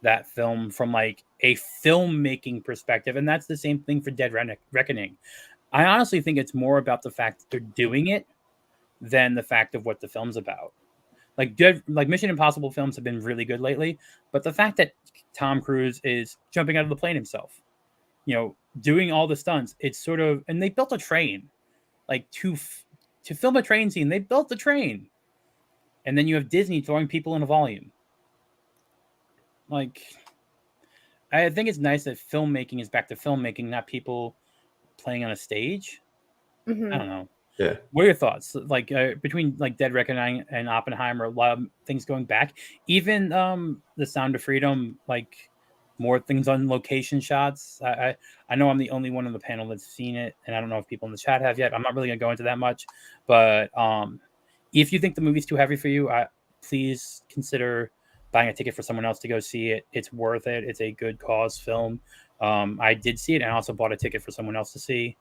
that film from like a filmmaking perspective, and that's the same thing for Dead Reckoning. I honestly think it's more about the fact that they're doing it than the fact of what the film's about. Like Mission Impossible films have been really good lately, but the fact that Tom Cruise is jumping out of the plane himself, doing all the stunts, it's sort of, and they built a train, like to film a train scene, they built the train, and then you have Disney throwing people in a volume. Like, I think it's nice that filmmaking is back to filmmaking, not people playing on a stage. I don't know. Yeah. What are your thoughts? Like between like Dead Reckoning and Oppenheimer, a lot of things going back. Even The Sound of Freedom, like more things on location shots. I know I'm the only one on the panel that's seen it, and I don't know if people in the chat have yet. I'm not really gonna go into that much, but if you think the movie's too heavy for you, please consider buying a ticket for someone else to go see it. It's worth it. It's a good cause film. I did see it, and I also bought a ticket for someone else to see.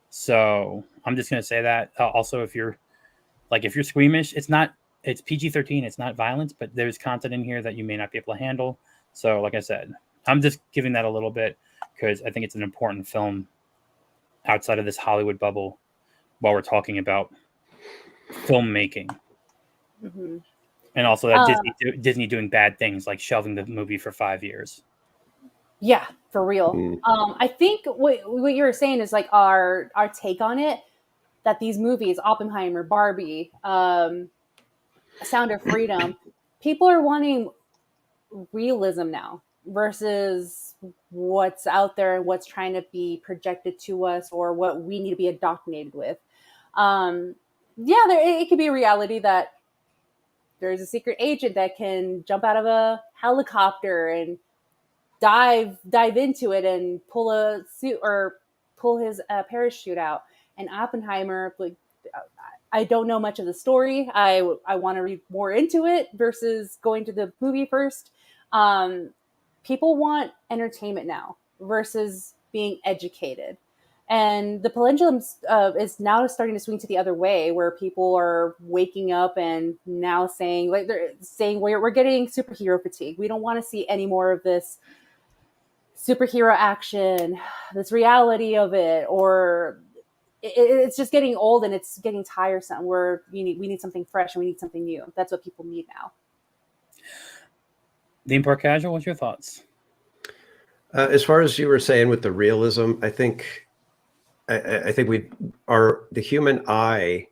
So I'm just gonna say that. Also, if you're squeamish, it's PG-13. It's not violence, but there's content in here that you may not be able to handle. So, like I said, I'm just giving that a little bit because I think it's an important film outside of this Hollywood bubble while we're talking about filmmaking. And also that Disney doing bad things like shelving the movie for 5 years. Yeah, for real. I think what you were saying is like our take on it, that these movies, Oppenheimer, Barbie, Sound of Freedom, people are wanting realism now versus what's out there and what's trying to be projected to us or what we need to be indoctrinated with. It could be a reality that there's a secret agent that can jump out of a helicopter and dive into it and pull a suit or pull his parachute out. And Oppenheimer, like, I don't know much of the story. I want to read more into it versus going to the movie first. People want entertainment now versus being educated. And the pendulum is now starting to swing to the other way, where people are waking up and now saying, like, they're saying we're getting superhero fatigue. We don't want to see any more of this superhero action, this reality of it, or it's just getting old and it's getting tiresome. We need something fresh and we need something new. That's what people need now. Theme Park Casual, what's your thoughts? As far as you were saying with the realism, I think the human eye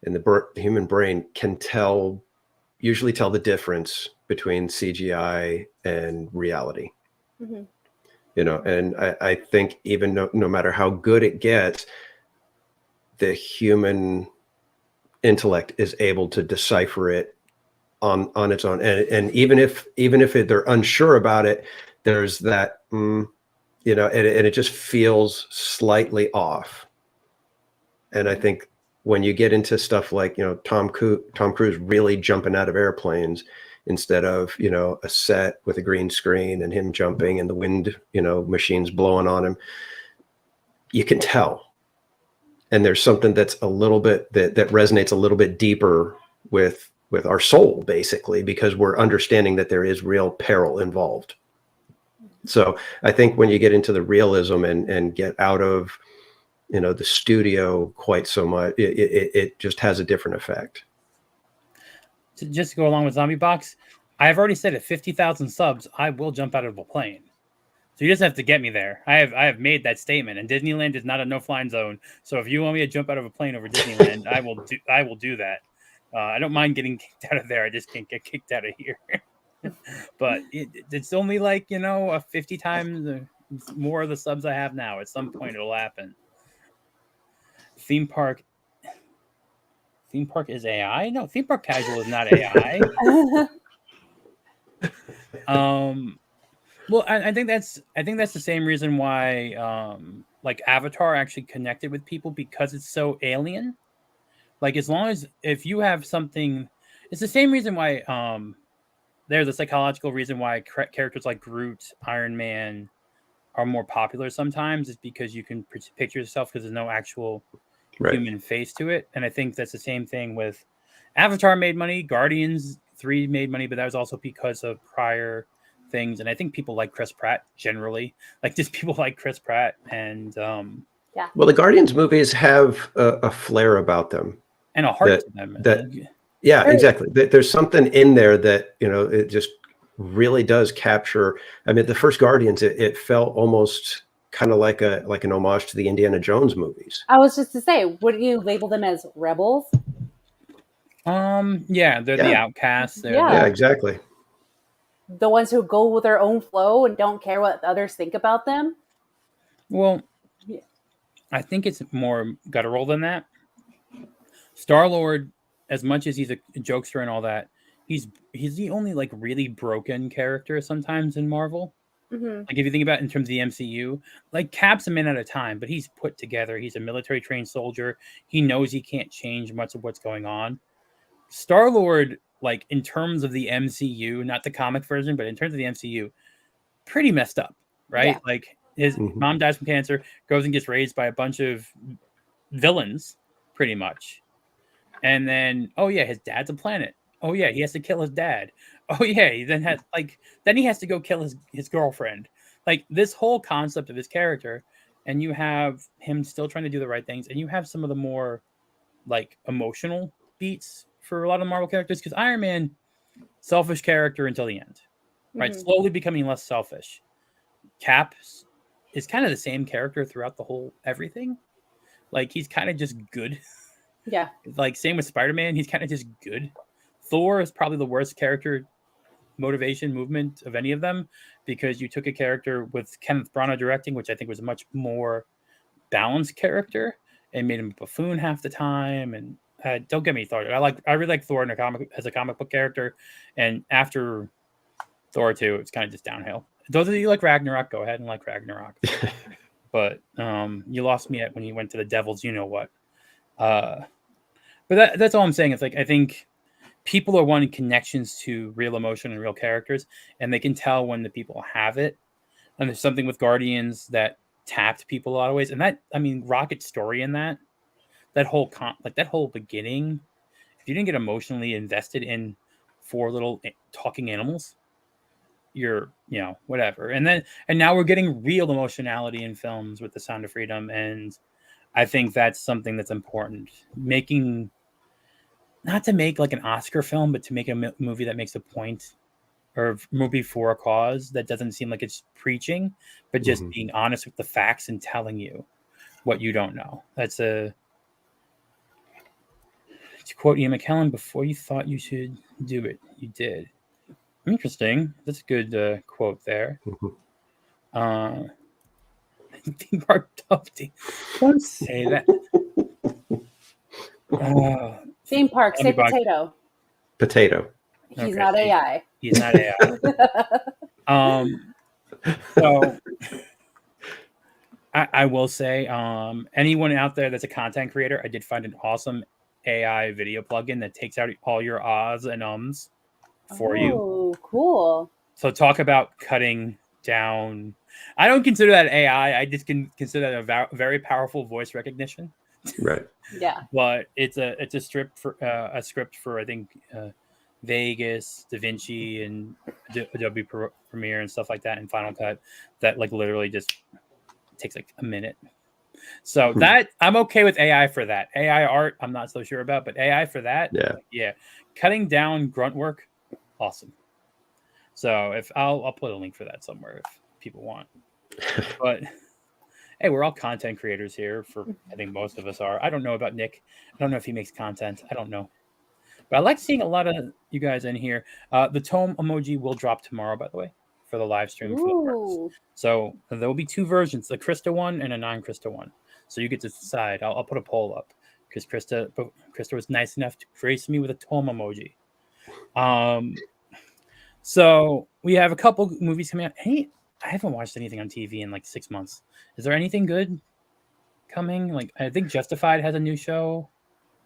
and the human brain can usually tell the difference between CGI and reality. And I think even no matter how good it gets, the human intellect is able to decipher it on its own. And even if they're unsure about it, there's that, and it just feels slightly off. And I think when you get into stuff like, Tom Cruise really jumping out of airplanes instead of, a set with a green screen and him jumping and the wind, machines blowing on him, you can tell. And there's something that's a little bit that resonates a little bit deeper with our soul, basically, because we're understanding that there is real peril involved. So I think when you get into the realism and get out of, the studio quite so much, it just has a different effect. To just go along with Zombie Box, I've already said at 50,000 subs, I will jump out of a plane. So you just have to get me there. I have made that statement, and Disneyland is not a no-flying zone. So if you want me to jump out of a plane over Disneyland, I will do that. I don't mind getting kicked out of there. I just can't get kicked out of here. but it's only like, a 50 times more of the subs I have now. At some point it'll happen. Theme park is AI? No, theme park casual is not AI. Well, I think that's the same reason why like Avatar actually connected with people, because it's so alien. Like, as long as if you have something, it's the same reason why there's a psychological reason why characters like Groot, Iron Man are more popular sometimes, is because you can picture yourself, because there's no actual human face to it. And I think that's the same thing with Avatar made money, Guardians 3 made money, but that was also because of prior things. And I think people like Chris Pratt generally, like just people like Chris Pratt. And yeah. Well, the Guardians movies have a flair about them. And a heart to them. Yeah, exactly. There's something in there that, it just really does capture. I mean, the first Guardians, it felt almost kind of like an homage to the Indiana Jones movies. I was just to say, would you label them as rebels? Yeah, they're the outcasts. Yeah, exactly. The ones who go with their own flow and don't care what others think about them. Well, yeah. I think it's more guttural than that. Star-Lord, as much as he's a jokester and all that, he's the only like really broken character sometimes in Marvel. Like, if you think about it in terms of the MCU, like Cap's a man at a time, but he's put together. He's a military trained soldier. He knows he can't change much of what's going on. Star-Lord, like in terms of the MCU, not the comic version, but in terms of the MCU, pretty messed up, right? Yeah. Like his mom dies from cancer, goes and gets raised by a bunch of villains, pretty much. And then, oh yeah, his dad's a planet. Oh yeah, he has to kill his dad. Oh yeah, he then he has to go kill his girlfriend. Like, this whole concept of his character, and you have him still trying to do the right things, and you have some of the more like emotional beats for a lot of Marvel characters, because Iron Man, selfish character until the end, right? Slowly becoming less selfish. Cap is kind of the same character throughout the whole everything. Like, he's kind of just good. Yeah. Like, same with Spider-Man, he's kind of just good. Thor is probably the worst character motivation movement of any of them, because you took a character with Kenneth Branagh directing, which I think was a much more balanced character, and made him a buffoon half the time. And don't get me started. I really like Thor as a comic book character, and after Thor 2, it's kind of just downhill. Those of you like Ragnarok, go ahead and like Ragnarok. But you lost me when you went to the Devils, you know what. But that's all I'm saying. It's like, I think people are wanting connections to real emotion and real characters, and they can tell when the people have it. And there's something with Guardians that tapped people a lot of ways. And that, I mean, Rocket's story in that whole that whole beginning, if you didn't get emotionally invested in 4 little talking animals, you're, whatever. And now we're getting real emotionality in films with The Sound of Freedom. And I think that's something that's important. Not to make like an Oscar film, but to make a movie that makes a point, or a movie for a cause that doesn't seem like it's preaching, but just being honest with the facts and telling you what you don't know. That's to quote Ian McKellen, before you thought you should do it, you did. Interesting. That's a good quote there. Theme park Tufty. Don't say that. Theme park, say potato. Potato. He's not AI. He's not AI. So I will say, anyone out there that's a content creator, I did find an awesome AI video plugin that takes out all your ahs and ums for you. Oh, cool. So talk about cutting down. I don't consider that AI. I just consider that a very powerful voice recognition. Right. Yeah. But it's a script for I think Vegas, DaVinci, and Adobe Premiere and stuff like that, and Final Cut, that like literally just takes like a minute. So that I'm okay with AI for that. AI art, I'm not so sure about, but AI for that, yeah. Cutting down grunt work, awesome. So if I'll put a link for that somewhere if people want. But hey, we're all content creators here. I think most of us are. I don't know about Nick. I don't know if he makes content. I don't know. But I like seeing a lot of you guys in here. The tome emoji will drop tomorrow, by the way, for the live stream for the parts. Ooh. So there will be 2 versions: the Krista one and a non-Krista one. So you get to decide. I'll put a poll up because Krista was nice enough to grace me with a tome emoji. So we have a couple movies coming out. Hey, I haven't watched anything on TV in like 6 months. Is there anything good coming? Like, I think Justified has a new show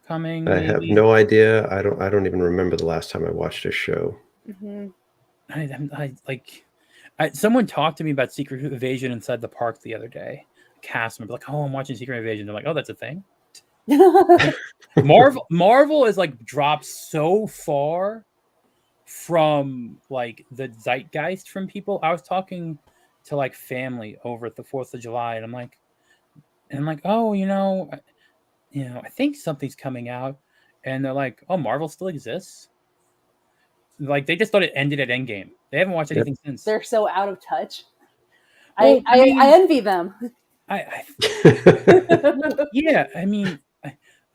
coming. I have Maybe. no idea. I don't even remember the last time I watched a show. Mhm. Someone talked to me about Secret Invasion inside the park the other day. A cast member like, "Oh, I'm watching Secret Invasion." They're like, "Oh, that's a thing." Marvel is like dropped so far from like the zeitgeist from people. I was talking to like family over at the 4th of July, and I'm like, "Oh, I think something's coming out," and they're like, "Oh, Marvel still exists." Like they just thought it ended at Endgame. They haven't watched anything since. They're so out of touch. Well, I envy them. Yeah, I mean,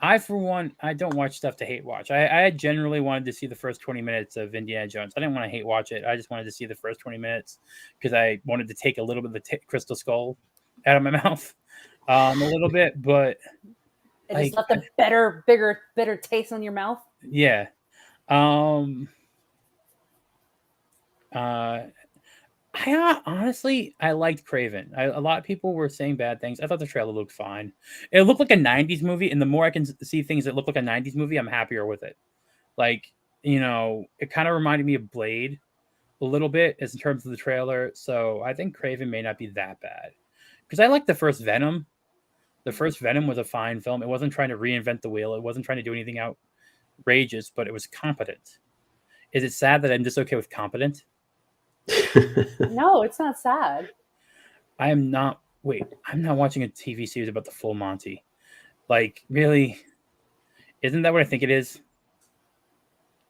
I for one, I don't watch stuff to hate watch. I generally wanted to see the first 20 minutes of Indiana Jones. I didn't want to hate watch it. I just wanted to see the first 20 minutes because I wanted to take a little bit of the Crystal Skull out of my mouth, a little bit. But It just left a bitter taste on your mouth. Yeah. Honestly, I liked Craven. A lot of people were saying bad things. I thought the trailer looked fine. It looked like a 90s movie, and the more I can see things that look like a 90s movie, I'm happier with it. Like, it kind of reminded me of Blade a little bit as in terms of the trailer. So I think Craven may not be that bad. Because I like the first Venom. The first Venom was a fine film. It wasn't trying to reinvent the wheel. It wasn't trying to do anything outrageous, but it was competent. Is it sad that I'm just okay with competent? No, it's not sad. I'm not watching a TV series about the Full Monty. Like, really? Isn't that what I think it is?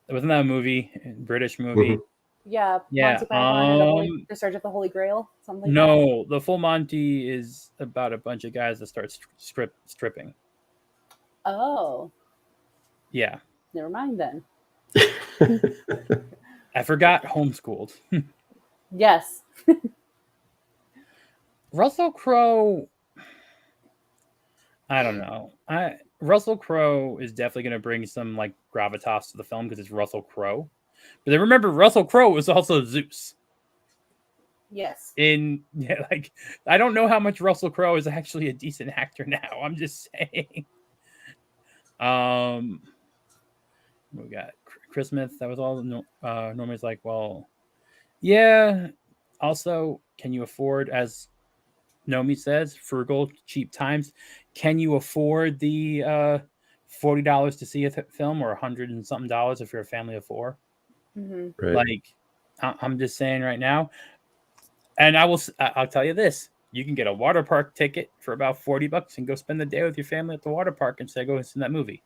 Wasn't that a movie? A British movie? Yeah. Yeah. Monty Python and the Search of the Holy Grail, something like that. No, the Full Monty is about a bunch of guys that start stripping. Oh. Yeah. Never mind then. I forgot Homeschooled. Yes. Russell Crowe, I don't know. Russell Crowe is definitely going to bring some like gravitas to the film because it's Russell Crowe. But then remember, Russell Crowe was also Zeus. Yes. I don't know how much Russell Crowe is actually a decent actor now. I'm just saying. We got Chris Smith. That was all. Norman's like, well, yeah. Also, can you afford, as Nomi says, frugal, cheap times? Can you afford the $40 to see a film, or $100 and something if you're a family of 4? Mm-hmm. Right. Like, I'm just saying right now, and I'll tell you this: you can get a water park ticket for about $40 and go spend the day with your family at the water park and say, go see that movie.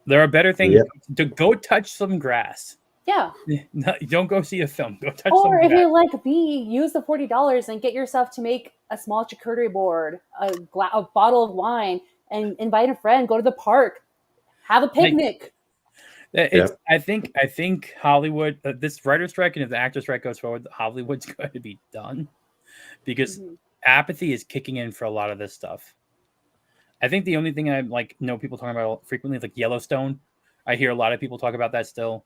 There are better things to go touch some grass. Yeah. No, don't go see a film. Go touch or some if grass. you like me, use the $40 and get yourself to make a small charcuterie board, a bottle of wine, and invite a friend. Go to the park, have a picnic. I think Hollywood, this writer strike, and if the actor strike goes forward, Hollywood's going to be done because apathy is kicking in for a lot of this stuff. I think the only thing I know people talking about frequently is like Yellowstone. I hear a lot of people talk about that still,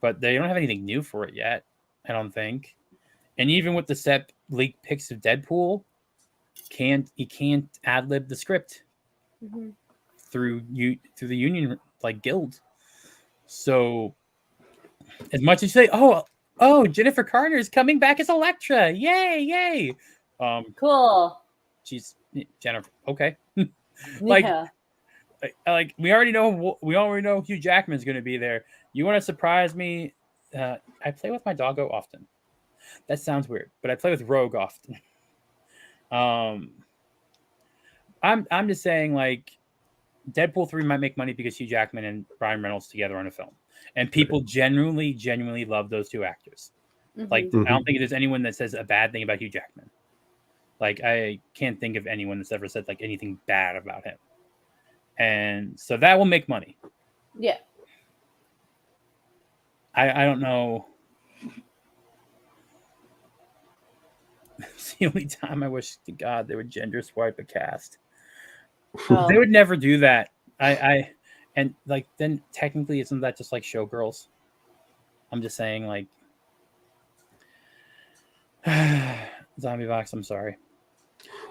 but they don't have anything new for it yet, I don't think. And even with the set leaked pics of Deadpool, he can't ad-lib the script through the union guild. So as much as you say, oh, Jennifer Garner is coming back as Elektra, yay! Cool. She's Jennifer. Okay. Yeah. We already know Hugh Jackman's going to be there. You want to surprise me? I play with my doggo often. That sounds weird, but I play with Rogue often. I'm just saying, Deadpool 3 might make money because Hugh Jackman and Ryan Reynolds together on a film, and people genuinely love those two actors. I don't think there's anyone that says a bad thing about Hugh Jackman. I can't think of anyone that's ever said anything bad about him. And so that will make money. Yeah. I don't know. It's the only time I wish to God they would gender swipe a cast. They would never do that. And like then technically isn't that just like Showgirls? I'm just saying like Zombie Box, I'm sorry.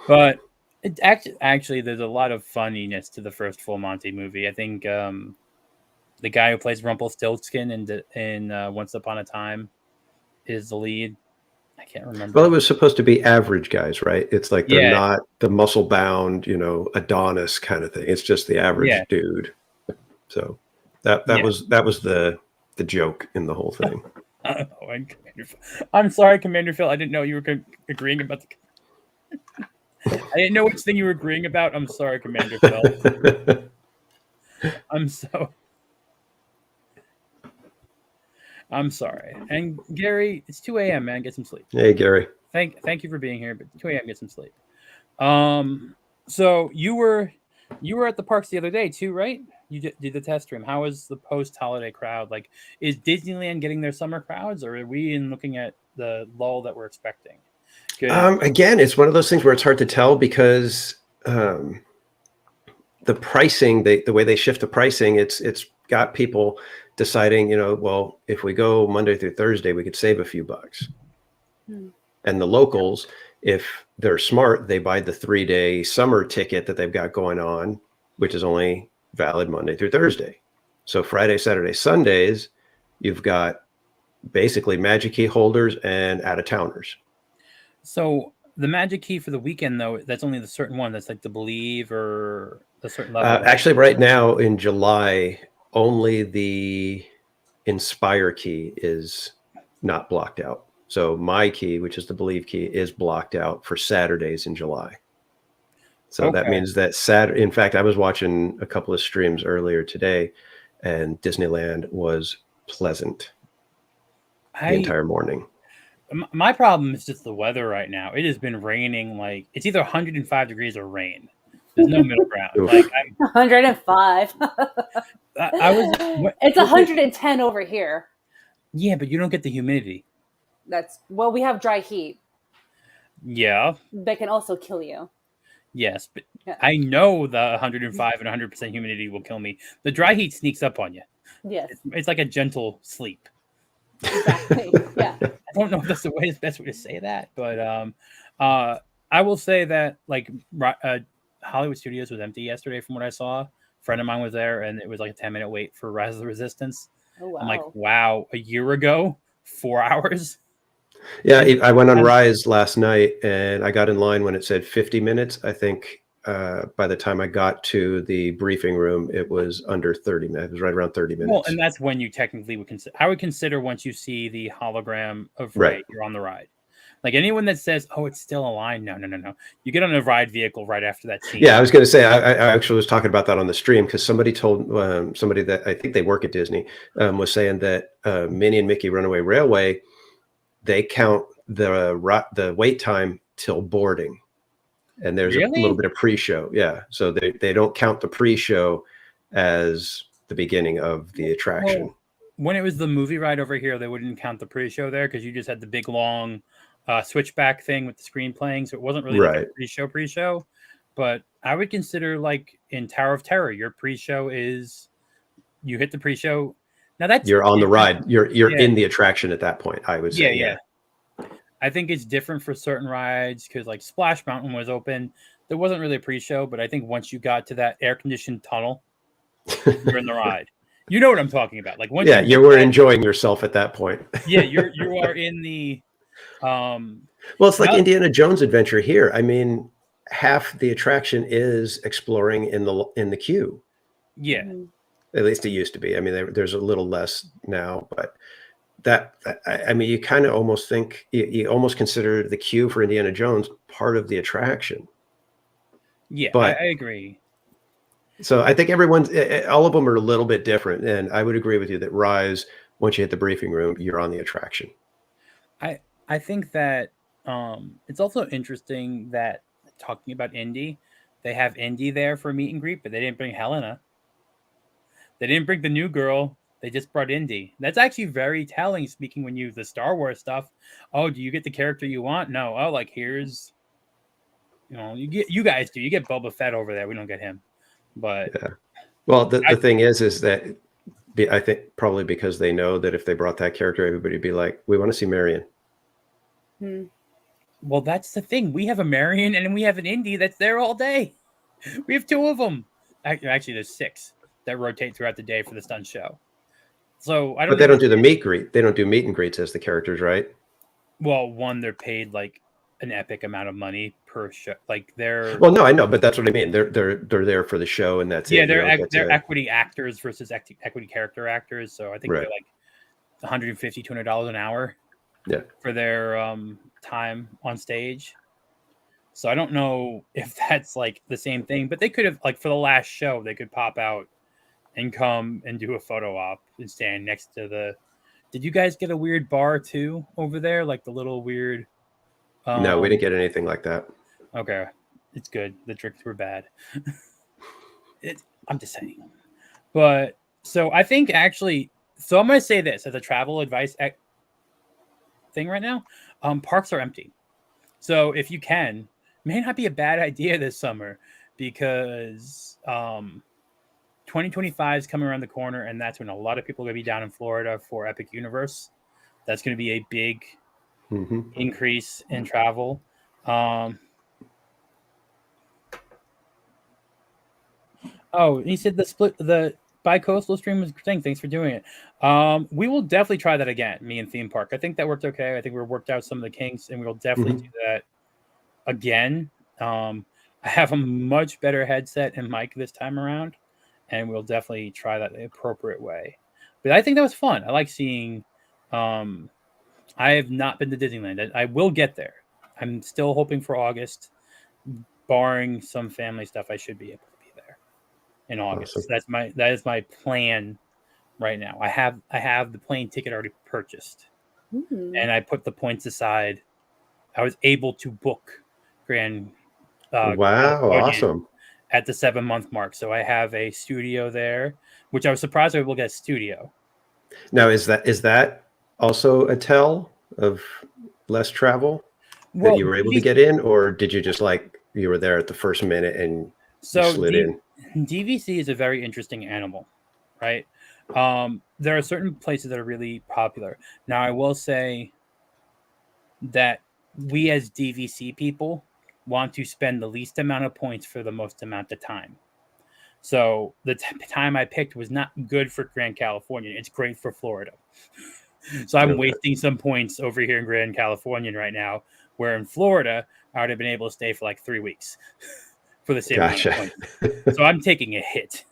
But it actually there's a lot of funniness to the first Full Monty movie. I think the guy who plays Rumpelstiltskin in Once Upon a Time is the lead. I can't remember. Well, it was supposed to be average guys, right? It's like they're Yeah. not the muscle bound, Adonis kind of thing. It's just the average Yeah. dude. So that Yeah. was the joke in the whole thing. I'm sorry, Commander Phil. I didn't know you were agreeing about the. I didn't know which thing you were agreeing about. I'm sorry, Commander Phil. I'm sorry. And Gary, it's 2 a.m., man. Get some sleep. Hey, Gary. Thank you for being here, but 2 a.m. Get some sleep. So you were at the parks the other day too, right? You did the test stream. How was the post-holiday crowd? Like, is Disneyland getting their summer crowds, or are we looking at the lull that we're expecting? Again, it's one of those things where it's hard to tell because the pricing, the way they shift the pricing, it's got people deciding, well, if we go Monday through Thursday, we could save a few bucks. And the locals, if they're smart, they buy the 3-day summer ticket that they've got going on, which is only valid Monday through Thursday. So Friday, Saturday, Sundays, you've got basically Magic Key holders and out-of-towners. So the Magic Key for the weekend, though, that's only the certain one. That's like the Believe or the certain level. Actually, right now in July, only the Inspire Key is not blocked out. So my key, which is the Believe key, is blocked out for Saturdays in July. So that means that Saturday, in fact, I was watching a couple of streams earlier today, and Disneyland was pleasant the entire morning. My problem is just the weather right now. It has been raining like it's either 105 degrees or rain. There's no middle ground. Like 105. It's 110 over here. Yeah, but you don't get the humidity. We have dry heat. Yeah. That can also kill you. Yes, but I know the 105 and 100% humidity will kill me. The dry heat sneaks up on you. Yes. It's like a gentle sleep. Exactly. Yeah. I don't know if that's the best way to say that, but I will say that like Hollywood Studios was empty yesterday from what I saw. A friend of mine was there, and it was like a 10-minute wait for Rise of the Resistance. Oh, wow. I'm like, wow, a year ago, 4 hours. Yeah, I went on Rise last night, and I got in line when it said 50 minutes. I think by the time I got to the briefing room, it was under 30 minutes. It was right around 30 minutes. Well, and that's when you technically would consider. I would consider once you see the hologram of Rey, you're on the ride. Like anyone that says, "Oh, it's still a line," no. You get on a ride vehicle right after that scene. Yeah, I was going to say I actually was talking about that on the stream because somebody told somebody that I think they work at Disney was saying that Minnie and Mickey Runaway Railway, they count the wait time till boarding, and there's a little bit of pre-show. Yeah, so they don't count the pre-show as the beginning of the attraction. Well, when it was the movie ride over here, they wouldn't count the pre-show there because you just had the big long switchback thing with the screen playing, so it wasn't really like a pre-show. But I would consider like in Tower of Terror, your pre-show is you hit the pre-show. Now that's you're on the ride. You're in the attraction at that point. I would say. Yeah. I think it's different for certain rides because like Splash Mountain was open. There wasn't really a pre-show, but I think once you got to that air-conditioned tunnel, you're in the ride. You know what I'm talking about. Like once you were enjoying yourself at that point. Yeah, you are in the well, it's like Indiana Jones Adventure here. I mean, half the attraction is exploring in the queue. Yeah. At least it used to be. I mean, there's a little less now, but I mean, you kind of almost think you almost consider the queue for Indiana Jones part of the attraction. Yeah, but I agree. So I think all of them are a little bit different, and I would agree with you that Rise, once you hit the briefing room, you're on the attraction. I think that it's also interesting that talking about Indy, they have Indy there for meet and greet, but they didn't bring Helena. They didn't bring the new girl They just brought Indy. That's actually very telling. Speaking when you the Star Wars stuff. Oh, do you get the character you want? No. Oh, like here's, you guys do. You get Boba Fett over there. We don't get him. But Yeah. Well, the thing is that I think probably because they know that if they brought that character, everybody would be like, we want to see Marion. Well, that's the thing. We have a Marion and we have an Indy that's there all day. We have 2 of them. Actually, there's 6 that rotate throughout the day for the stunt show. So I don't. But they don't do the meet and greet. They don't do meet and greets as the characters, right? Well, one, they're paid like an epic amount of money per show. Like they're. Well, no, I know, but that's what I mean. They're there for the show, and that's yeah, it. they're equity actors versus equity character actors. So I think Right. they're like $150, $200 an hour. Yeah. For their time on stage. So I don't know if that's like the same thing, but they could have, like, for the last show, they could pop out and come and do a photo op and stand next to the. Did you guys get a weird bar too over there, like the little weird? No, we didn't get anything like that. Okay, it's good. The drinks were bad. I'm just saying, but so I think actually, so I'm gonna say this as a travel advice thing right now. Parks are empty, so if you can, may not be a bad idea this summer because 2025 is coming around the corner, and that's when a lot of people are going to be down in Florida for Epic Universe. That's going to be a big increase in travel. Oh, he said the bi-coastal stream was great. Thanks for doing it. We will definitely try that again, me and Theme Park. I think that worked okay. I think we worked out some of the kinks, and we will definitely do that again. I have a much better headset and mic this time around, and we'll definitely try that the appropriate way. But I think that was fun. I like seeing. I have not been to Disneyland. I will get there. I'm still hoping for August, barring some family stuff. I should be able to be there in August. Awesome. That is my plan right now. I have the plane ticket already purchased, and I put the points aside. I was able to book Grand. Wow! Awesome. At the 7-month mark, so I have a studio there, which I was surprised I will get a studio. Now, is that also a tell of less travel that you were able to get in, or did you just you were there at the first minute and slid in? DVC is a very interesting animal, right? There are certain places that are really popular. Now, I will say that we as DVC people want to spend the least amount of points for the most amount of time. So the time I picked was not good for Grand California. It's great for Florida. So I'm wasting some points over here in Grand California right now, where in Florida, I would have been able to stay for like 3 weeks for the same amount of points. So I'm taking a hit.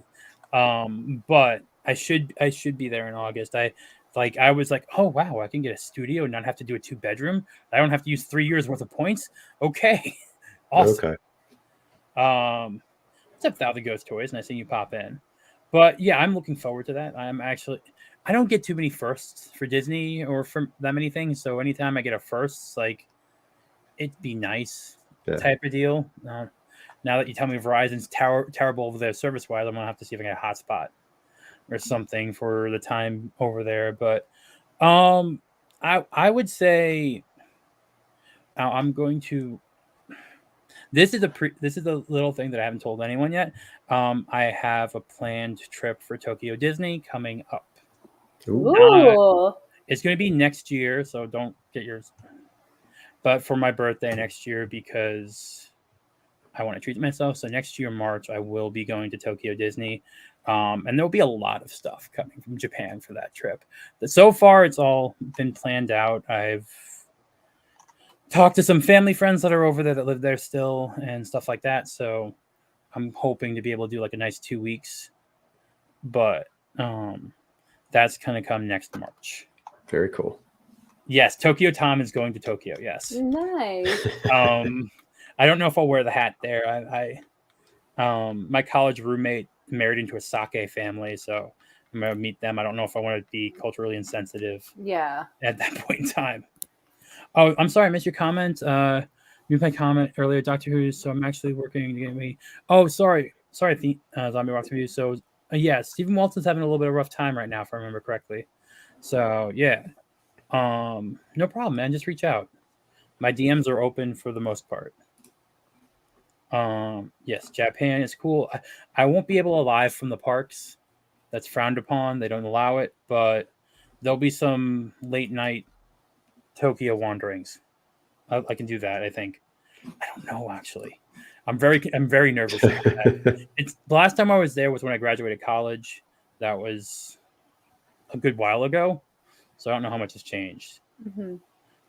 But I should be there in August. I was like, oh wow, I can get a studio and not have to do a 2-bedroom. I don't have to use 3 years worth of points. Okay. Awesome. Okay. What's up, Thou the Ghost Toys? Nice seeing you pop in. But yeah, I'm looking forward to that. I don't get too many firsts for Disney or for that many things. So anytime I get a first, it'd be nice type of deal. Now that you tell me Verizon's terrible over there service-wise, I'm going to have to see if I get a hotspot or something for the time over there. But I would say I'm going to. This is a little thing that I haven't told anyone yet. I have a planned trip for Tokyo Disney coming up. Ooh. It's going to be next year, so don't get yours. But for my birthday next year, because I want to treat myself. So next year, March, I will be going to Tokyo Disney. And there'll be a lot of stuff coming from Japan for that trip. But so far, it's all been planned out. I've talked to some family friends that are over there that live there still and stuff like that. So I'm hoping to be able to do a nice 2 weeks. But that's going to come next March. Very cool. Yes, Tokyo Tom is going to Tokyo. Yes. Nice. I don't know if I'll wear the hat there. My college roommate married into a sake family, so I'm going to meet them. I don't know if I want to be culturally insensitive. Yeah. At that point in time. Oh, I'm sorry, I missed your comment. You made my comment earlier, Doctor Who. So I'm actually working to get me. Oh, sorry, Zombie Walks with you. So Yeah, Stephen Walton's having a little bit of a rough time right now, if I remember correctly. So yeah, no problem, man. Just reach out. My DMs are open for the most part. Yes, Japan is cool. I won't be able to live from the parks. That's frowned upon. They don't allow it, but there'll be some late night Tokyo wanderings. I can do that. I think. I don't know actually. I'm very nervous about that. It's the last time I was there was when I graduated college. That was a good while ago, so I don't know how much has changed. Mm-hmm.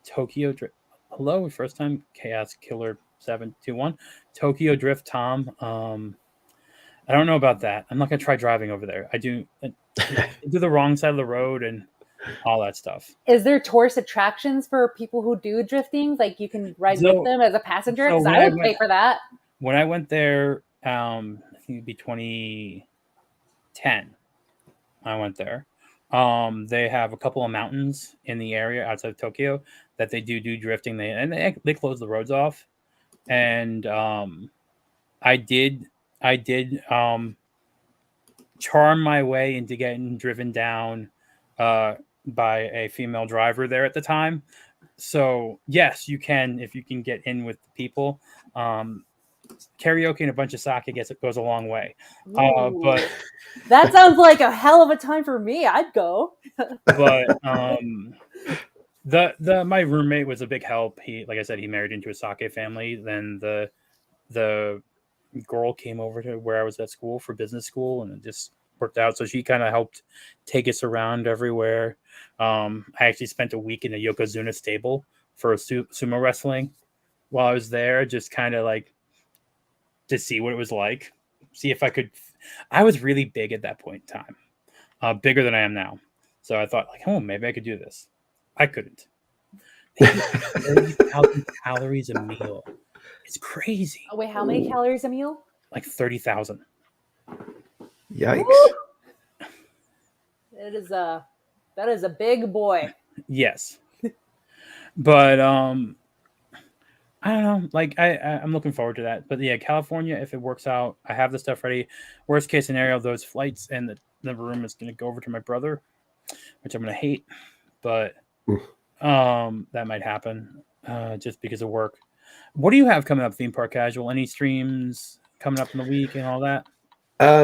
Tokyo Drift. Hello, first time Chaos Killer 721. Tokyo Drift Tom. I don't know about that. I'm not gonna try driving over there. I do the wrong side of the road and all that stuff. Is there tourist attractions for people who do drifting? Like you can ride with them as a passenger? Because I would pay for that. When I went there, I think it'd be 2010. I went there. They have a couple of mountains in the area outside of Tokyo that they do drifting. They close the roads off, and I did charm my way into getting driven down by a female driver there at the time. So yes, you can if you can get in with the people. Karaoke and a bunch of sake goes a long way. But that sounds like a hell of a time for me. I'd go. But my roommate was a big help. He, like I said, he married into a sake family. Then the girl came over to where I was at school for business school, and it just worked out. So she kind of helped take us around everywhere. I actually spent a week in a Yokozuna stable for sumo wrestling while I was there, just kind of like to see what it was like, see if I could. I was really big at that point in time, bigger than I am now. So I thought, like, oh, maybe I could do this. I couldn't. 30,000 calories a meal. It's crazy. Oh, wait, how many calories a meal? Like 30,000. Yikes. That is a big boy. Yes. But I don't know. Like I'm looking forward to that. But yeah, California, if it works out, I have the stuff ready. Worst case scenario, those flights and the room is going to go over to my brother, which I'm going to hate. But that might happen just because of work. What do you have coming up, Theme Park Casual? Any streams coming up in the week and all that?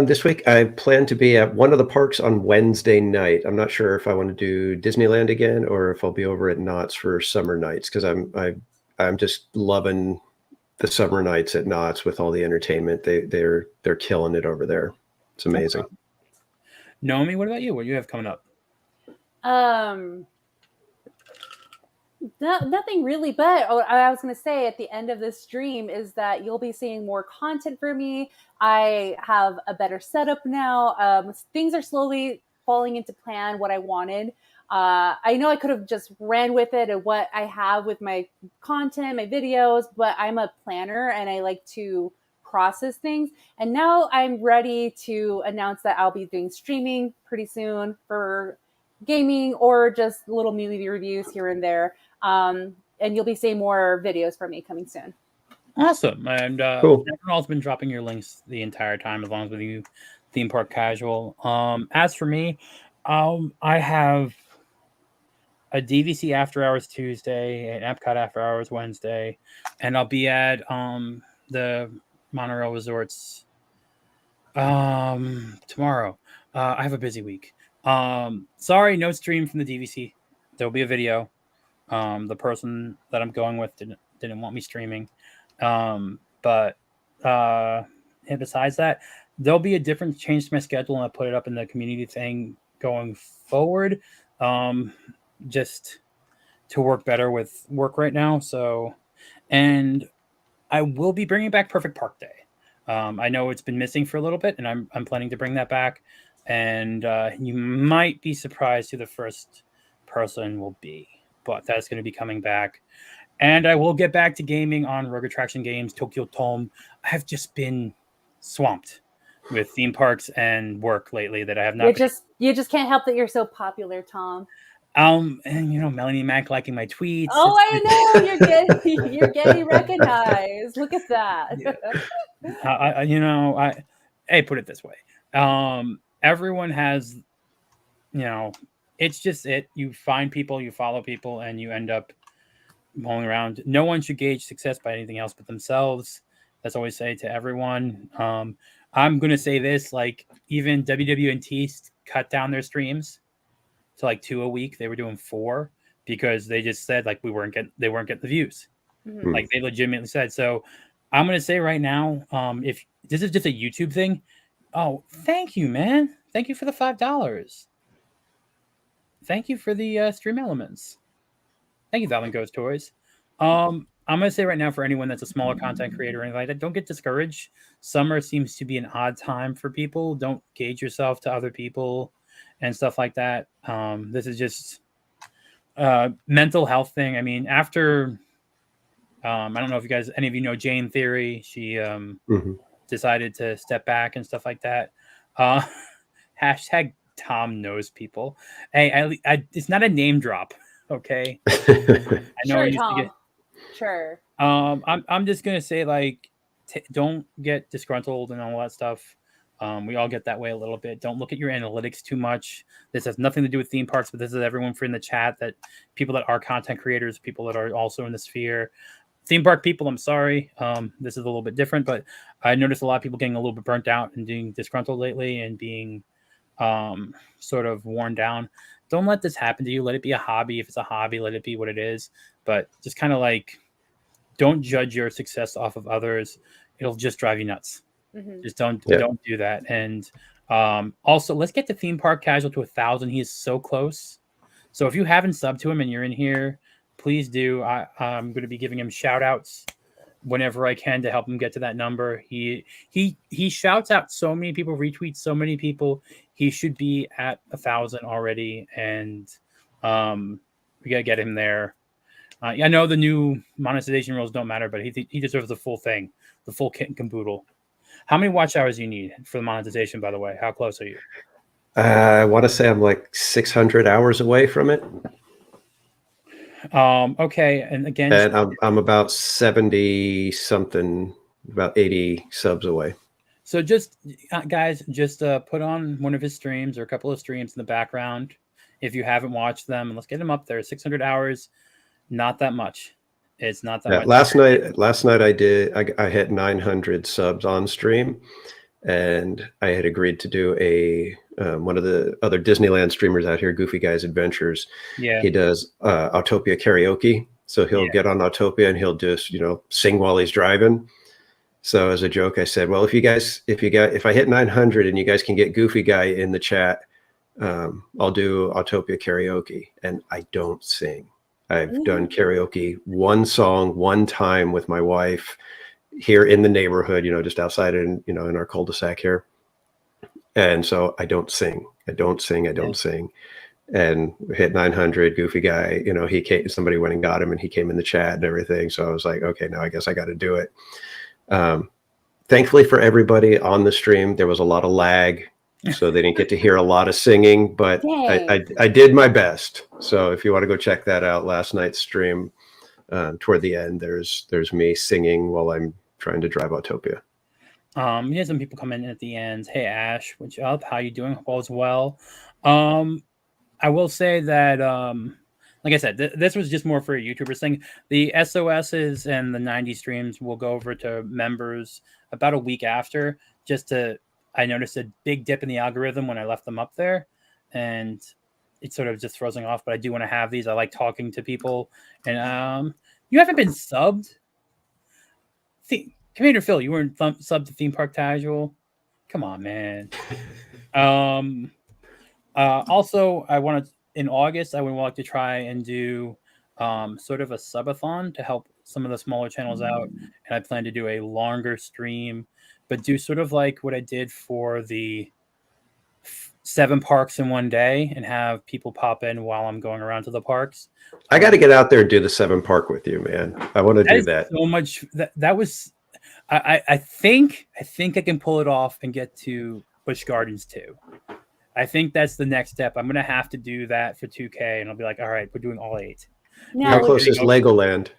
This week, I plan to be at one of the parks on Wednesday night. I'm not sure if I want to do Disneyland again or if I'll be over at Knott's for summer nights, because I'm just loving the summer nights at Knott's with all the entertainment. They're killing it over there. It's amazing. Okay. Naomi, what about you? What do you have coming up? Nothing really, but I was going to say at the end of this stream is that you'll be seeing more content for me. I have a better setup now. Things are slowly falling into plan what I wanted. I know I could have just ran with it and what I have with my content, my videos, but I'm a planner and I like to process things. And now I'm ready to announce that I'll be doing streaming pretty soon for gaming or just little movie reviews here and there. And you'll be seeing more videos from me coming soon. Awesome. And cool. Everyone's been dropping your links the entire time, as long as with you, Theme Park Casual. As for me, I have a DVC After Hours Tuesday, an Epcot After Hours Wednesday, and I'll be at the Monorail Resorts tomorrow. I have a busy week. Sorry, no stream from the DVC. There'll be a video. The person that I'm going with didn't want me streaming. But and besides that, there'll be a different change to my schedule, and I'll put it up in the community thing going forward. Just to work better with work right now. So, and I will be bringing back Perfect Park Day. I know it's been missing for a little bit, and I'm planning to bring that back. And you might be surprised who the first person will be, but that's going to be coming back. And I will get back to gaming on Rogue Attraction Games, Tokyo Tome. I have just been swamped with theme parks and work lately that I have not. You just can't help that you're so popular, Tom. And Melanie Mac liking my tweets. Oh, I know you're getting recognized. Look at that. Yeah. Hey, put it this way. everyone has, it's just you find people, you follow people, and you end up mulling around. No one should gauge success by anything else but themselves. That's always say to everyone. I'm gonna say this, like even WWNT cut down their streams to like 2 a week. They were doing 4 because they just said like they weren't getting the views. Mhm. Like they legitimately said. So I'm gonna say right now, if this is just a YouTube thing, oh, thank you, man. Thank you for the $5. Thank you for the stream elements. Thank you, Valin Goes Toys. I'm gonna say right now for anyone that's a smaller content creator or anything like that, don't get discouraged. Summer seems to be an odd time for people. Don't gauge yourself to other people and stuff like that. This is just mental health thing. I mean, after I don't know if any of you know Jane Theory. She decided to step back and stuff like that. Hashtag Tom knows people. Hey, it's not a name drop, okay? I know Sure, I used Tom. to get. Sure. I'm just gonna say like, don't get disgruntled and all that stuff. We all get that way a little bit. Don't look at your analytics too much. This has nothing to do with theme parks, but this is everyone for in the chat, that people that are content creators, people that are also in the sphere. Theme park people, I'm sorry. This is a little bit different, but I noticed a lot of people getting a little bit burnt out and being disgruntled lately and being sort of worn down. Don't let this happen to you. Let it be a hobby. If it's a hobby, let it be what it is. But just kind of like, don't judge your success off of others. It'll just drive you nuts. Just don't do that. And also, let's get the theme park casual to 1,000. He is so close. So if you haven't subbed to him and you're in here, please do. I'm going to be giving him shout outs whenever I can to help him get to that number. He shouts out so many people, retweets so many people. He should be at 1,000 already, and we gotta get him there. I know the new monetization rules don't matter, but he deserves the full thing, the full kit and caboodle. How many watch hours do you need for the monetization, by the way? How close are you? I want to say I'm like 600 hours away from it. Okay, and again, and I'm about 70 something, about 80 subs away. So just guys, just put on one of his streams or a couple of streams in the background if you haven't watched them, and let's get him up there. 600 hours, not that much. It's not that much. Last night I hit 900 subs on stream, and I had agreed to do a one of the other Disneyland streamers out here, Goofy Guys Adventures. Yeah, he does Autopia karaoke, so he'll get on Autopia and he'll just sing while he's driving. So as a joke, I said, well, if I hit 900 and you guys can get Goofy Guy in the chat, I'll do Autopia karaoke. And I don't sing. I've done karaoke one song one time with my wife here in the neighborhood, just outside in our cul-de-sac here. And so I don't sing. I don't sing. And we hit 900. Goofy Guy, somebody went and got him, and he came in the chat and everything. So I was like, okay, now I guess I got to do it. Thankfully for everybody on the stream, there was a lot of lag, so they didn't get to hear a lot of singing, but I did my best. So if you want to go check that out, last night's stream, toward the end, there's me singing while I'm trying to drive Autopia. We had some people come in at the end. Hey Ash, what's up? How you doing? Hope all is well. I will say that like I said, this was just more for a YouTubers thing. The S.O.S's and the 90 streams will go over to members about a week after. I noticed a big dip in the algorithm when I left them up there, and it sort of just throws me off. But I do want to have these. I like talking to people. And you haven't been subbed? Commander Phil, you weren't subbed to Theme Park Casual? Come on, man. Also, in August, I would like to try and do sort of a subathon to help some of the smaller channels out. And I plan to do a longer stream, but do sort of like what I did for the 7 parks in one day and have people pop in while I'm going around to the parks. I got to get out there and do the 7 park with you, man. I want to do that. So much. That was, I think I can pull it off and get to Busch Gardens too. I think that's the next step. I'm going to have to do that for 2K, and I'll be like, all right, we're doing all 8. How close is Legoland?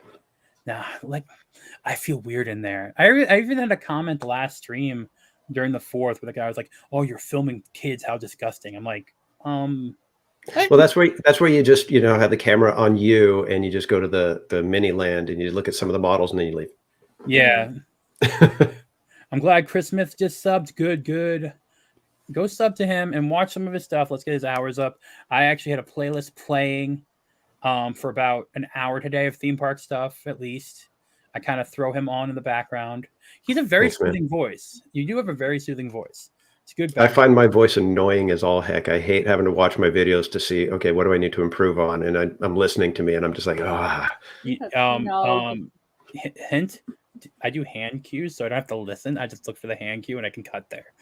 Nah, like, I feel weird in there. I even had a comment last stream during the 4th where the guy was like, "Oh, you're filming kids, how disgusting." I'm like, Well, that's where you just, have the camera on you and you just go to the mini land and you look at some of the models and then you leave. Yeah. I'm glad Chris Smith just subbed. Good. Go sub to him and watch some of his stuff. Let's get his hours up. I actually had a playlist playing for about an hour today of theme park stuff, at least. I kind of throw him on in the background. He's a very soothing voice. You do have a very soothing voice. It's good. I find my voice annoying as all heck. I hate having to watch my videos to see, okay, what do I need to improve on? And I'm listening to me and I'm just like, Hint, I do hand cues, so I don't have to listen. I just look for the hand cue and I can cut there.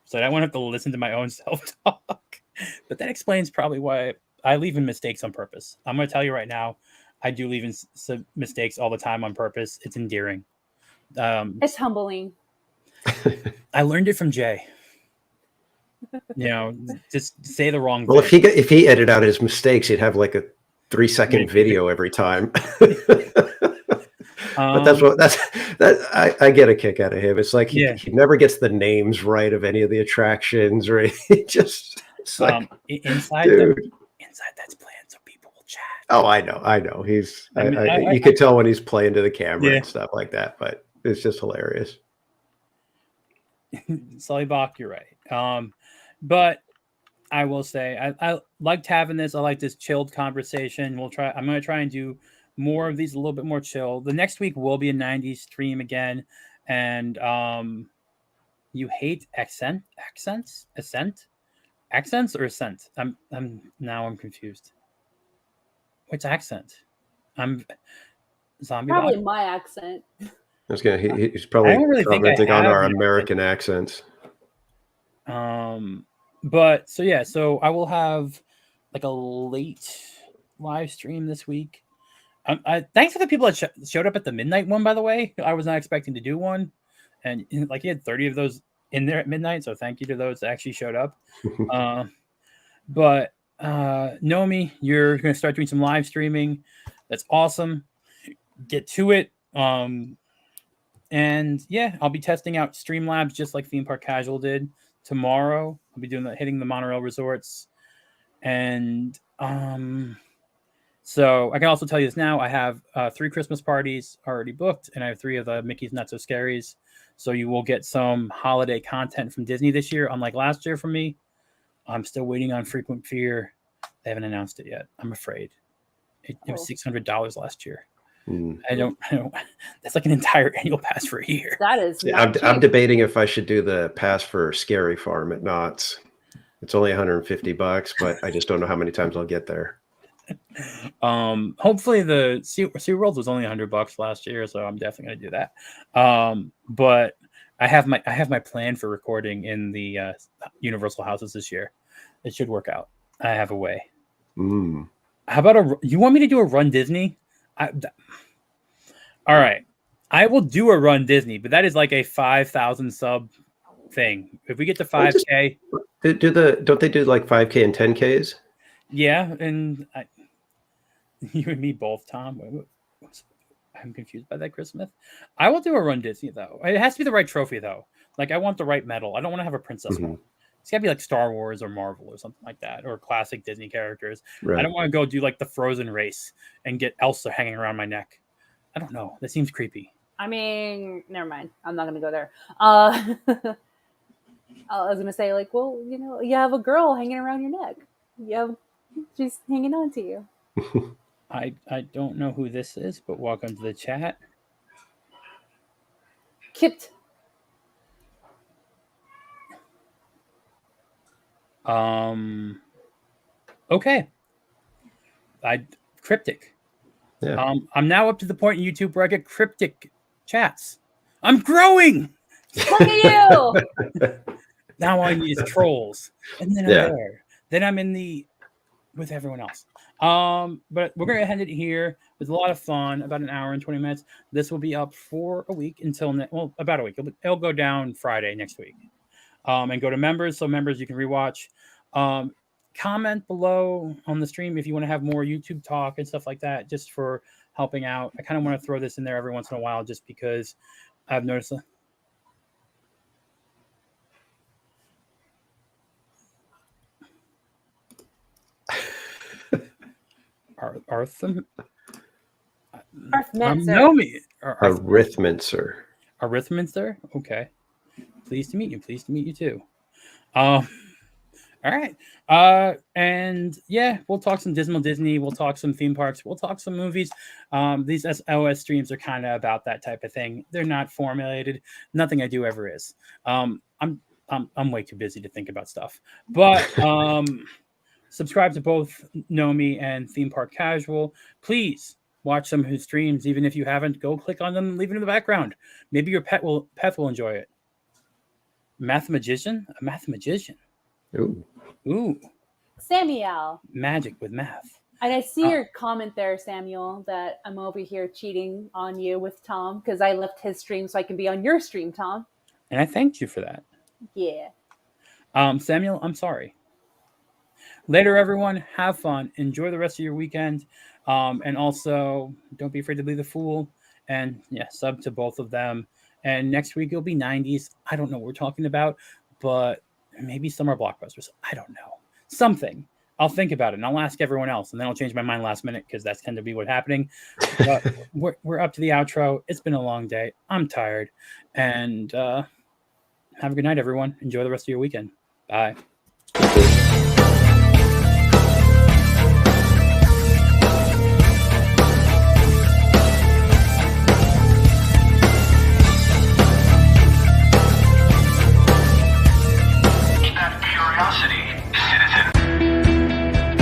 So I won't have to listen to my own self-talk. But that explains probably why I leave in mistakes on purpose. I'm going to tell you right now, I do leave in mistakes all the time on purpose. It's endearing. It's humbling. I learned it from Jay. Just say the wrong thing. Well, if he edited out his mistakes, he'd have like a 3-second video every time. But I get a kick out of him. It's like he never gets the names right of any of the attractions, or he just inside that's planned so people will chat. Oh, I know. He's you could tell when he's playing to the camera and stuff like that, but it's just hilarious. Sully Bach, you're right. But I will say I liked having this. I like this chilled conversation. I'm going to try and do more of these, a little bit more chill. The next week will be a 90s stream again. And you hate accents or ascent? I'm confused. Which accent? I'm zombie. Probably my accent. He's probably commenting on our American accents. But so I will have like a late live stream this week. Thanks to the people that showed up at the midnight one, by the way. I was not expecting to do one, and like he had 30 of those in there at midnight. So thank you to those that actually showed up. But Nomi, you're going to start doing some live streaming. That's awesome. Get to it. And I'll be testing out Streamlabs just like Theme Park Casual did tomorrow. I'll be hitting the monorail resorts. And so I can also tell you this now. I have 3 Christmas parties already booked, and I have 3 of the Mickey's Not So Scaries. So you will get some holiday content from Disney this year, unlike last year from me. I'm still waiting on Frequent Fear. They haven't announced it yet. I'm afraid. It was $600 last year. I don't. That's like an entire annual pass for a year. That is. I'm debating if I should do the pass for Scary Farm at Knott's. It's only $150, but I just don't know how many times I'll get there. Hopefully the SeaWorld was only $100 last year, so I'm definitely gonna do that. But I have my plan for recording in the Universal houses this year. It should work out. I have a way. How about you want me to do a Run Disney? All right, I will do a Run Disney, but that is like a 5,000 sub thing. If we get to 5K, don't they do like 5K and 10Ks? Yeah, and you and me both, Tom. I'm confused by that, Chris Smith. I will do a Run Disney though. It has to be the right trophy though. Like I want the right medal. I don't want to have a princess one. It's gotta be like Star Wars or Marvel or something like that, or classic Disney characters. Right. I don't want to go do like the Frozen race and get Elsa hanging around my neck. I don't know. That seems creepy. I mean, never mind. I'm not gonna go there. I was gonna say like, well, you have a girl hanging around your neck. She's hanging on to you. I don't know who this is, but welcome to the chat. Kit. Okay. Cryptic. Yeah. I'm now up to the point in YouTube where I get cryptic chats. I'm growing. Look at you. Now I need is trolls, and then I'm there. Then I'm in with everyone else. But we're gonna end it here. It was a lot of fun. About an hour and 20 minutes. This will be up for a week until about a week. It'll go down Friday next week. And go to members. So members, you can rewatch. Comment below on the stream if you want to have more YouTube talk and stuff like that, just for helping out. I kind of want to throw this in there every once in a while, just because I've noticed. Arthur Arthmancer. Nomi. Arithmancer. Arithmancer. Okay. Pleased to meet you. Pleased to meet you too. All right. And yeah, we'll talk some Dismal Disney. We'll talk some theme parks. We'll talk some movies. These S.O.S streams are kind of about that type of thing. They're not formulated. Nothing I do ever is. I'm way too busy to think about stuff. But subscribe to both Nomi and Theme Park Casual. Please watch some of his streams. Even if you haven't, go click on them and leave it in the background. Maybe your pet will enjoy it. Mathemagician? A mathemagician. Ooh. Samuel. Magic with math. And I see your comment there, Samuel, that I'm over here cheating on you with Tom because I left his stream so I can be on your stream, Tom. And I thanked you for that. Yeah. Samuel, I'm sorry. Later, everyone. Have fun. Enjoy the rest of your weekend. And also, don't be afraid to be the fool. And yeah, sub to both of them. And next week, it'll be 90s. I don't know what we're talking about, but maybe summer blockbusters. I don't know. Something. I'll think about it, and I'll ask everyone else, and then I'll change my mind last minute because that's tend to be what's happening. But we're up to the outro. It's been a long day. I'm tired. And have a good night, everyone. Enjoy the rest of your weekend. Bye.